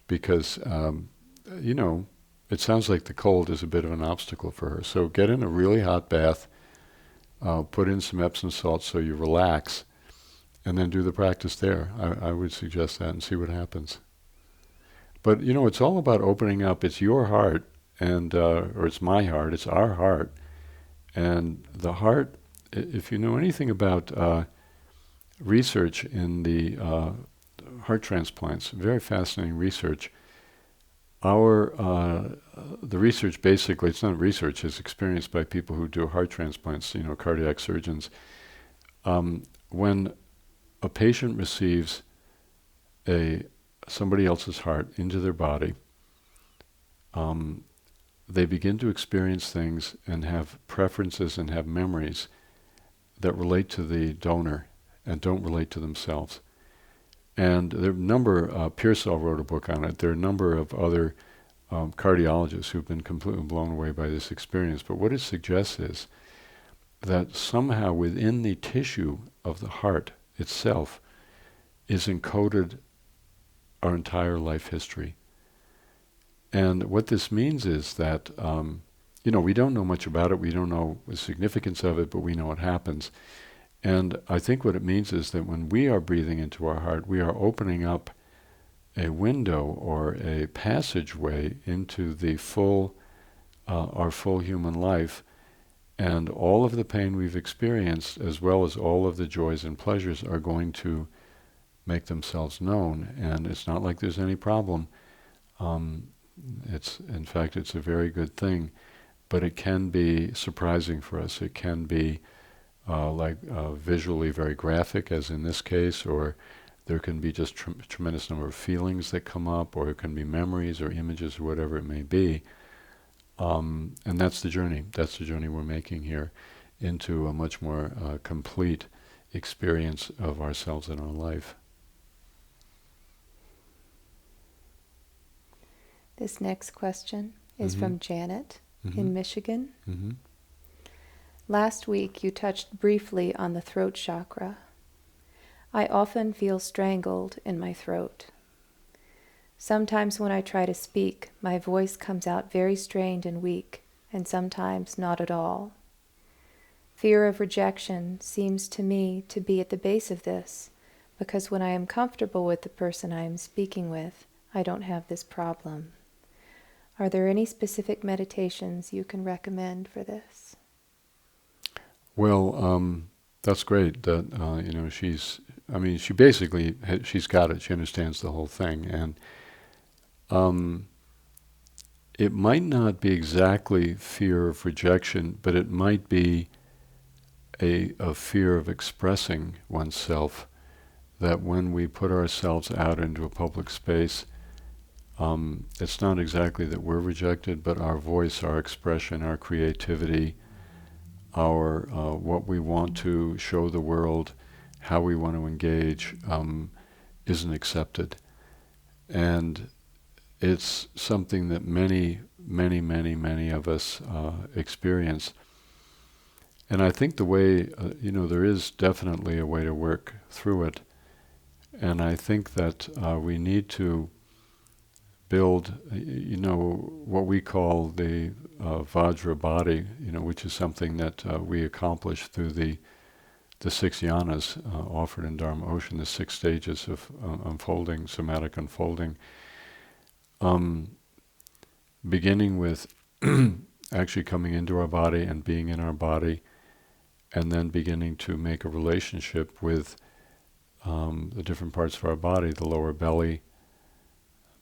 Because, it sounds like the cold is a bit of an obstacle for her. So get in a really hot bath, put in some Epsom salts so you relax, and then do the practice there. I would suggest that and see what happens. But, it's all about opening up. It's your heart, and or it's my heart, it's our heart. And the heart, if you know anything about research in the heart transplants, very fascinating research. The research basically, it's not research, it's experienced by people who do heart transplants, cardiac surgeons. When a patient receives somebody else's heart into their body, they begin to experience things and have preferences and have memories that relate to the donor and don't relate to themselves. And there are a number, Pearsall wrote a book on it, there are a number of other cardiologists who've been completely blown away by this experience. But what it suggests is that somehow within the tissue of the heart itself is encoded our entire life history. And what this means is that, we don't know much about it, we don't know the significance of it, but we know it happens. And I think what it means is that when we are breathing into our heart, we are opening up a window or a passageway into the our full human life, and all of the pain we've experienced, as well as all of the joys and pleasures, are going to make themselves known. And it's not like there's any problem. In fact, it's a very good thing, but it can be surprising for us. It can be visually very graphic, as in this case, or there can be just tremendous number of feelings that come up, or it can be memories or images or whatever it may be. And that's the journey. That's the journey we're making here into a much more complete experience of ourselves and our life. This next question is from Janet in Michigan. Mm-hmm. Last week you touched briefly on the throat chakra. I often feel strangled in my throat. Sometimes when I try to speak, my voice comes out very strained and weak, and sometimes not at all. Fear of rejection seems to me to be at the base of this, because when I am comfortable with the person I am speaking with, I don't have this problem. Are there any specific meditations you can recommend for this? Well, that's great that, she's got it. She understands the whole thing. And it might not be exactly fear of rejection, but it might be a fear of expressing oneself, that when we put ourselves out into a public space, it's not exactly that we're rejected, but our voice, our expression, our creativity, our what we want to show the world, how we want to engage, isn't accepted. And it's something that many of us experience. And I think the way, there is definitely a way to work through it. And I think that we need to build, what we call the Vajra body, which is something that we accomplish through the 6 yanas offered in Dharma Ocean, the 6 stages of unfolding, somatic unfolding, beginning with actually coming into our body and being in our body, and then beginning to make a relationship with the different parts of our body, the lower belly,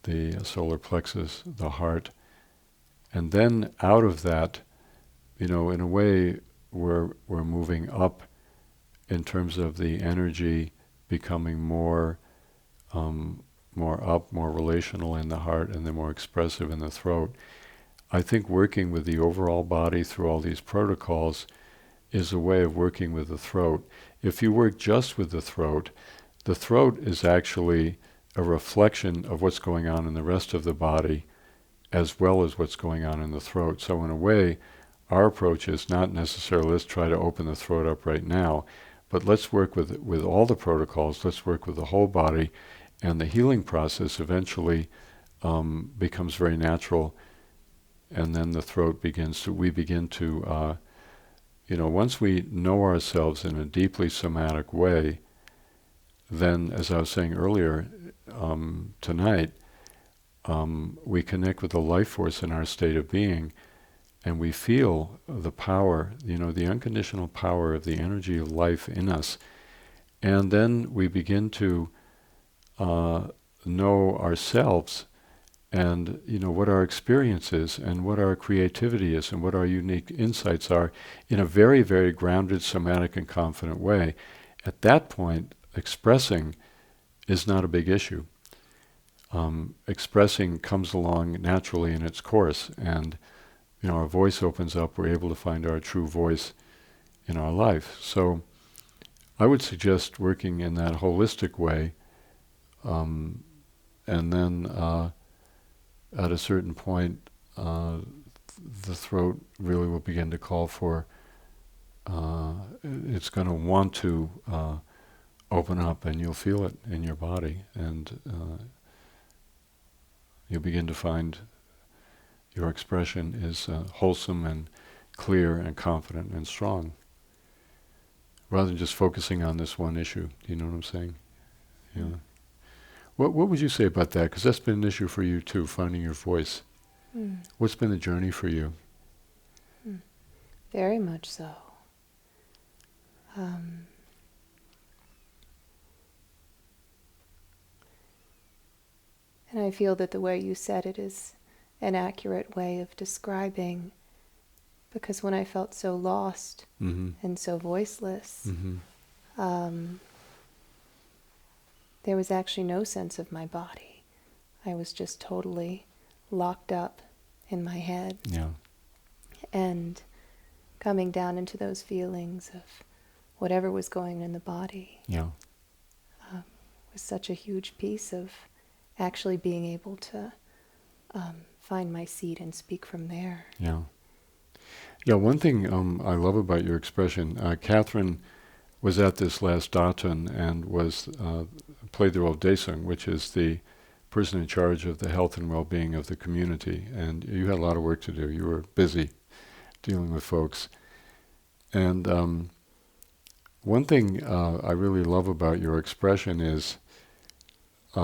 the solar plexus, the heart. And then out of that, in a way, we're moving up in terms of the energy becoming more more up, more relational in the heart, and then more expressive in the throat. I think working with the overall body through all these protocols is a way of working with the throat. If you work just with the throat is actually a reflection of what's going on in the rest of the body as well as what's going on in the throat. So in a way, our approach is not necessarily let's try to open the throat up right now, but let's work with all the protocols, let's work with the whole body, and the healing process eventually becomes very natural, and then the throat we begin to, once we know ourselves in a deeply somatic way, then, as I was saying earlier tonight, we connect with the life force in our state of being, and we feel the power, the unconditional power of the energy of life in us. And then we begin to know ourselves and, what our experience is and what our creativity is and what our unique insights are in a very, very grounded, somatic, and confident way. At that point, expressing is not a big issue. Expressing comes along naturally in its course, and our voice opens up, we're able to find our true voice in our life. So I would suggest working in that holistic way, and then at a certain point, the throat really will begin to call for, it's going to want to open up, and you'll feel it in your body, and you'll begin to find your expression is wholesome and clear and confident and strong, rather than just focusing on this one issue. Do you know what I'm saying? Yeah. What would you say about that? Because that's been an issue for you too, finding your voice. What's been the journey for you? Very much so. And I feel that the way you said it is an accurate way of describing, because when I felt so lost and so voiceless, there was actually no sense of my body. I was just totally locked up in my head. Yeah. And coming down into those feelings of whatever was going on in the body was such a huge piece of actually being able to find my seat and speak from there. Yeah. Yeah, one thing I love about your expression, Catherine was at this last Daton and played the role of Daesung, which is the person in charge of the health and well-being of the community. And you had a lot of work to do. You were busy dealing with folks. And one thing I really love about your expression is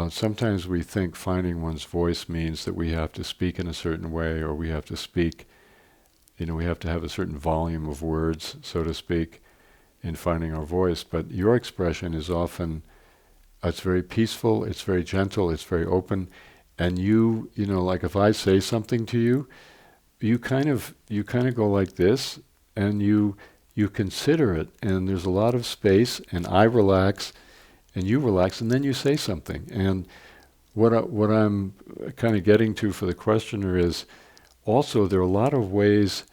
sometimes we think finding one's voice means that we have to speak in a certain way, or we have to speak, we have to have a certain volume of words, so to speak, in finding our voice. But your expression is often, it's very peaceful, it's very gentle, it's very open, and like if I say something to you, you kind of go like this, and you consider it, and there's a lot of space, and I relax, and you relax, and then you say something. And what I'm kind of getting to for the questioner is also there are a lot of ways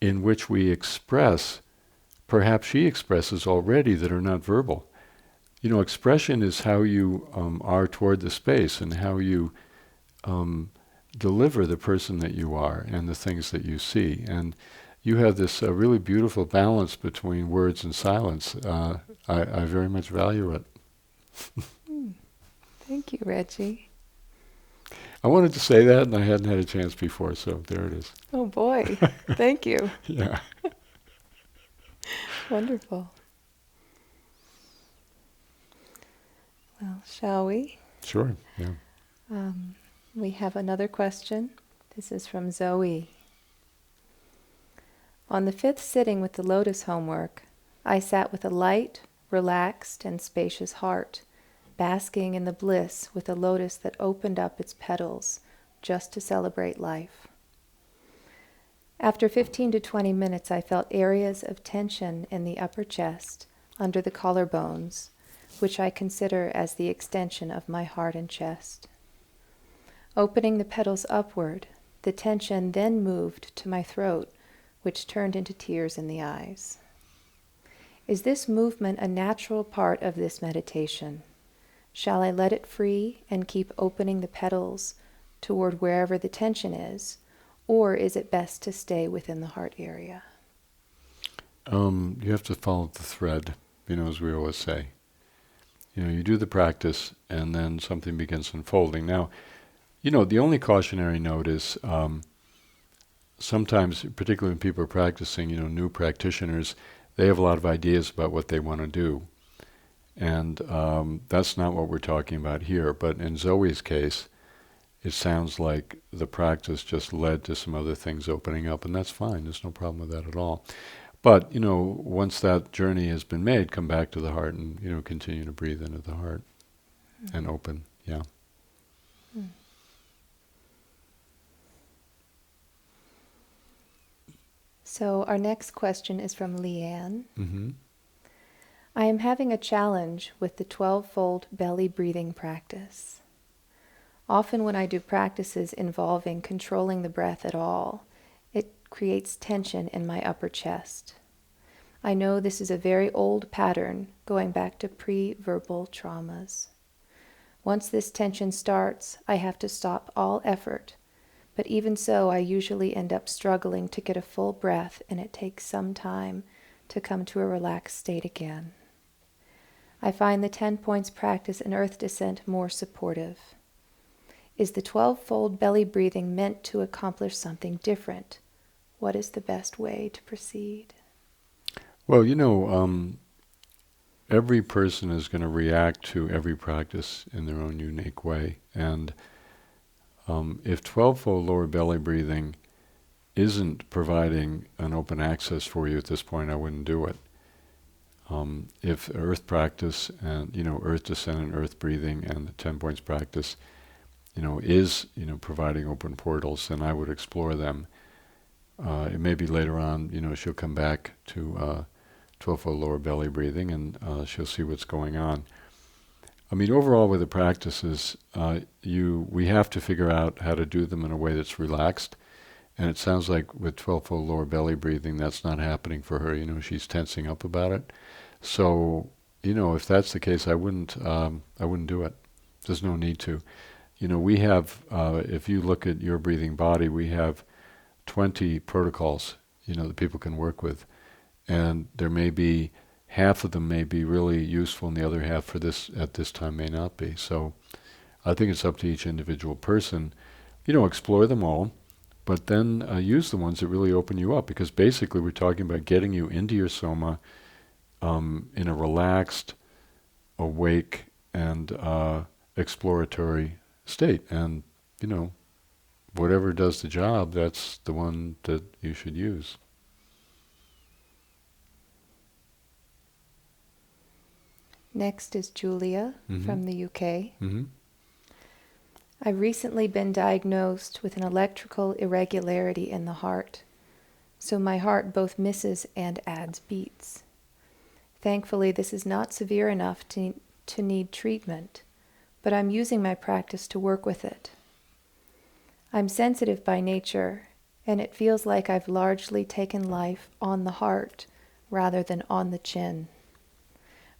in which we express, perhaps she expresses already, that are not verbal. Expression is how you are toward the space and how you deliver the person that you are and the things that you see. And you have this really beautiful balance between words and silence. I very much value it. Thank you, Reggie. I wanted to say that, and I hadn't had a chance before, so there it is. Oh boy, thank you. Yeah. Wonderful. Well, shall we? Sure, yeah. We have another question. This is from Zoe. On the 5th sitting with the Lotus homework, I sat with a light, relaxed, and spacious heart, basking in the bliss with a lotus that opened up its petals just to celebrate life. After 15 to 20 minutes, I felt areas of tension in the upper chest, under the collarbones, which I consider as the extension of my heart and chest. Opening the petals upward, the tension then moved to my throat, which turned into tears in the eyes. Is this movement a natural part of this meditation? Shall I let it free and keep opening the petals toward wherever the tension is, or is it best to stay within the heart area? You have to follow the thread, as we always say. You do the practice and then something begins unfolding. Now, the only cautionary note is sometimes, particularly when people are practicing, new practitioners, they have a lot of ideas about what they want to do. And that's not what we're talking about here. But in Zoe's case, it sounds like the practice just led to some other things opening up, and that's fine. There's no problem with that at all. But, once that journey has been made, come back to the heart and, continue to breathe into the heart and open. Yeah. So our next question is from Leanne. Mm-hmm. I am having a challenge with the 12-fold belly breathing practice. Often when I do practices involving controlling the breath at all, it creates tension in my upper chest. I know this is a very old pattern going back to pre-verbal traumas. Once this tension starts, I have to stop all effort. But even so, I usually end up struggling to get a full breath, and it takes some time to come to a relaxed state again. I find the 10 points practice in earth descent more supportive. Is the 12-fold belly breathing meant to accomplish something different? What is the best way to proceed? Well, every person is going to react to every practice in their own unique way. And if 12-fold lower belly breathing isn't providing an open access for you at this point, I wouldn't do it. If earth practice and, earth descent and earth breathing and the 10 points practice, is, providing open portals, then I would explore them. It may be later on, she'll come back to 12-fold lower belly breathing and she'll see what's going on. I mean, overall with the practices, we have to figure out how to do them in a way that's relaxed. And it sounds like with 12-fold lower belly breathing, that's not happening for her. She's tensing up about it. So, if that's the case, I wouldn't do it. There's no need to. We have, if you look at your breathing body, we have 20 protocols, that people can work with. And there may be, half of them may be really useful and the other half at this time may not be. So I think it's up to each individual person, explore them all, but then use the ones that really open you up, because basically we're talking about getting you into your soma in a relaxed, awake, and exploratory state. And, whatever does the job, that's the one that you should use. Next is Julia from the UK. Mm-hmm. I've recently been diagnosed with an electrical irregularity in the heart, so my heart both misses and adds beats. Thankfully, this is not severe enough to need treatment, but I'm using my practice to work with it. I'm sensitive by nature, and it feels like I've largely taken life on the heart rather than on the chin.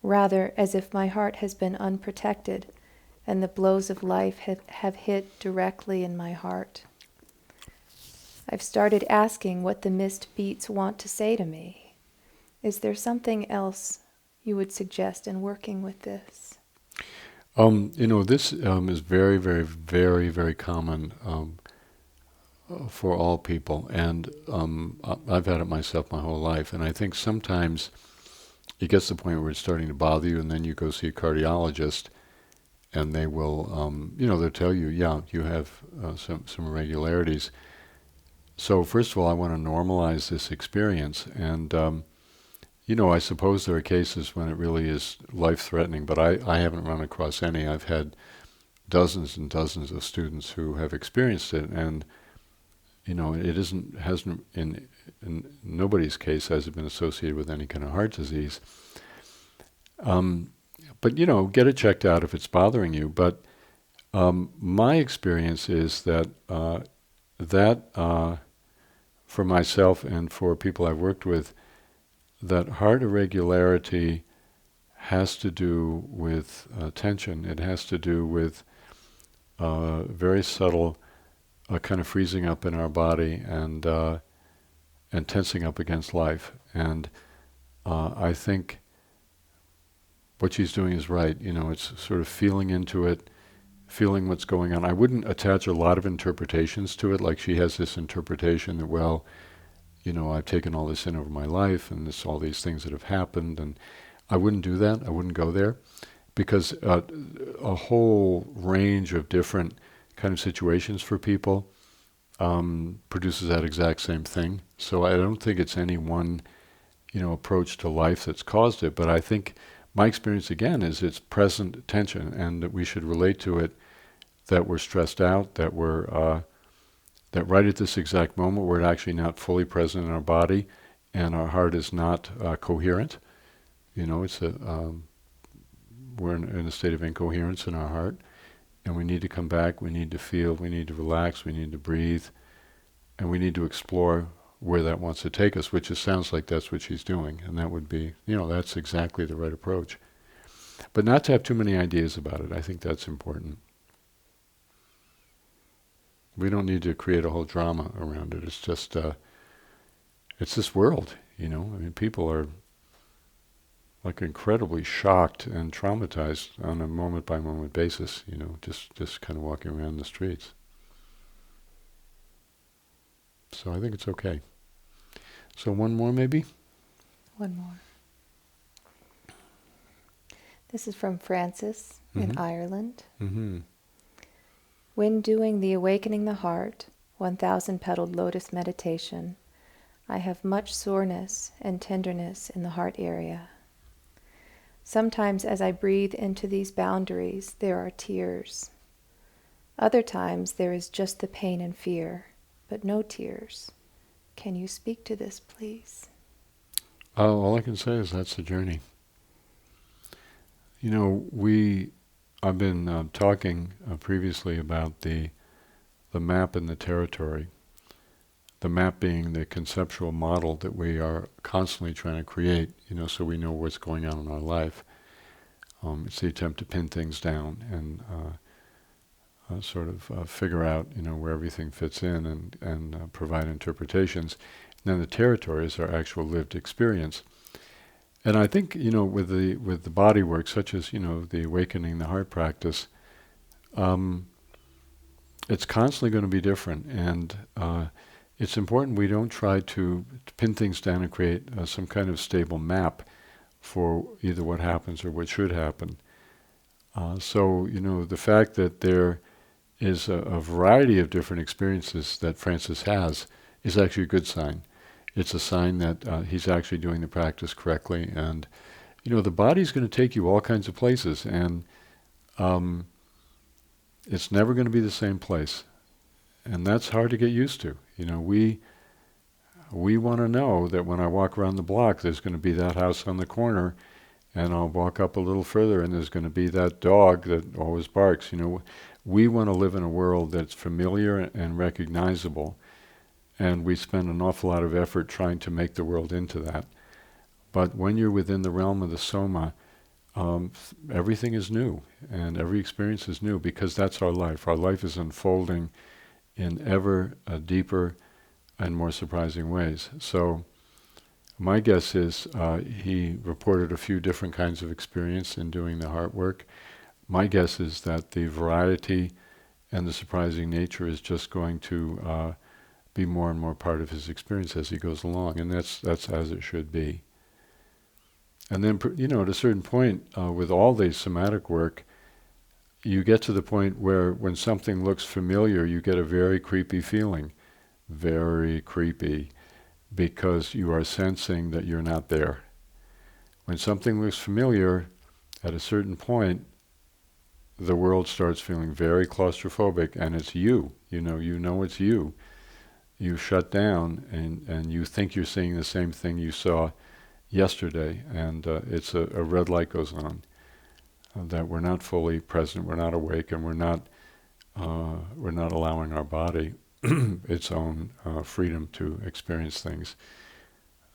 Rather, as if my heart has been unprotected and the blows of life have hit directly in my heart. I've started asking what the missed beats want to say to me. Is there something else you would suggest in working with this? This is very, very, very, very common for all people, and I've had it myself my whole life, and I think sometimes it gets to the point where it's starting to bother you, and then you go see a cardiologist, and they will, they'll tell you, yeah, you have some irregularities. So first of all, I want to normalize this experience, and I suppose there are cases when it really is life-threatening, but I haven't run across any. I've had dozens and dozens of students who have experienced it, and hasn't in nobody's case has it been associated with any kind of heart disease. But get it checked out if it's bothering you. But my experience is that for myself and for people I've worked with, that heart irregularity has to do with tension. It has to do with very subtle kind of freezing up in our body and tensing up against life. And I think what she's doing is right. It's sort of feeling into it, feeling what's going on. I wouldn't attach a lot of interpretations to it, like she has this interpretation that, well, I've taken all this in over my life and all these things that have happened, and I wouldn't do that. I wouldn't go there, because a whole range of different kind of situations for people produces that exact same thing. So I don't think it's any one, approach to life that's caused it, but I think my experience again is it's present tension, and that we should relate to it, that we're stressed out, that we're that right at this exact moment we're actually not fully present in our body, and our heart is not coherent. It's we're in a state of incoherence in our heart, and we need to come back. We need to feel. We need to relax. We need to breathe, and we need to explore where that wants to take us. Which sounds like that's what she's doing, and that would be, that's exactly the right approach. But not to have too many ideas about it. I think that's important. We don't need to create a whole drama around it. It's just, it's this world, people are like incredibly shocked and traumatized on a moment-by-moment basis, just kind of walking around the streets. So I think it's okay. So one more maybe? One more. This is from Francis in Ireland. Mm-hmm. When doing the Awakening the Heart 1,000-petaled lotus meditation, I have much soreness and tenderness in the heart area. Sometimes as I breathe into these boundaries, there are tears. Other times there is just the pain and fear, but no tears. Can you speak to this, please? All I can say is that's the journey. I've been talking previously about the map and the territory. The map being the conceptual model that we are constantly trying to create, so we know what's going on in our life. It's the attempt to pin things down and sort of figure out, where everything fits in and provide interpretations. And then the territory is our actual lived experience. And I think, with the body work, such as, the Awakening the Heart practice, it's constantly going to be different. And it's important we don't try to pin things down and create some kind of stable map for either what happens or what should happen. So, the fact that there is a variety of different experiences that Francis has is actually a good sign. It's a sign that he's actually doing the practice correctly. And, the body's going to take you all kinds of places, and it's never going to be the same place. And that's hard to get used to. We want to know that when I walk around the block, there's going to be that house on the corner, and I'll walk up a little further, and there's going to be that dog that always barks. We want to live in a world that's familiar and recognizable. And we spend an awful lot of effort trying to make the world into that. But when you're within the realm of the Soma, everything is new, and every experience is new, because that's our life. Our life is unfolding in ever deeper and more surprising ways. So my guess is he reported a few different kinds of experience in doing the heart work. My guess is that the variety and the surprising nature is just going to be more and more part of his experience as he goes along, and that's as it should be. And then, at a certain point, with all the somatic work, you get to the point where when something looks familiar, you get a very creepy feeling, very creepy, because you are sensing that you're not there. When something looks familiar, at a certain point, the world starts feeling very claustrophobic, and it's you. You know it's you. You shut down, and you think you're seeing the same thing you saw yesterday, and it's a red light goes on. that we're not fully present, we're not awake, and we're not allowing our body its own freedom to experience things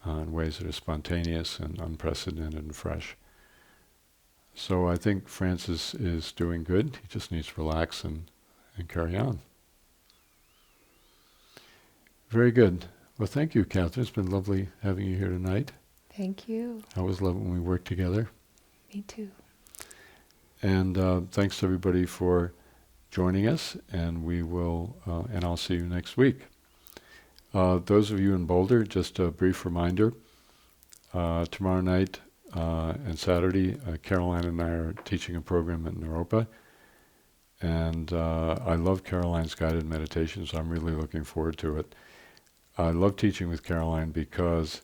in ways that are spontaneous and unprecedented and fresh. So I think Francis is doing good. He just needs to relax and carry on. Very good. Well, thank you, Catherine. It's been lovely having you here tonight. Thank you. I always love it when we work together. Me too. And thanks to everybody for joining us, and and I'll see you next week. Those of you in Boulder, just a brief reminder, tomorrow night and Saturday, Caroline and I are teaching a program at Naropa, and I love Caroline's guided meditation, so I'm really looking forward to it. I love teaching with Caroline because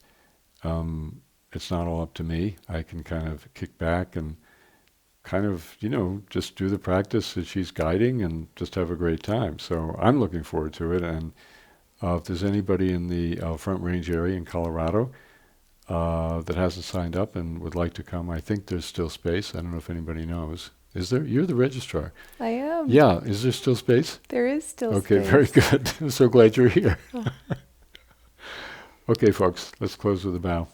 it's not all up to me. I can kind of kick back and kind of, just do the practice that she's guiding and just have a great time. So I'm looking forward to it. And if there's anybody in the Front Range area in Colorado that hasn't signed up and would like to come, I think there's still space. I don't know if anybody knows. Is there? You're the registrar. I am. Yeah. Is there still space? There is still Okay, space. very good. I'm so glad you're here. Okay, folks, let's close with a bow.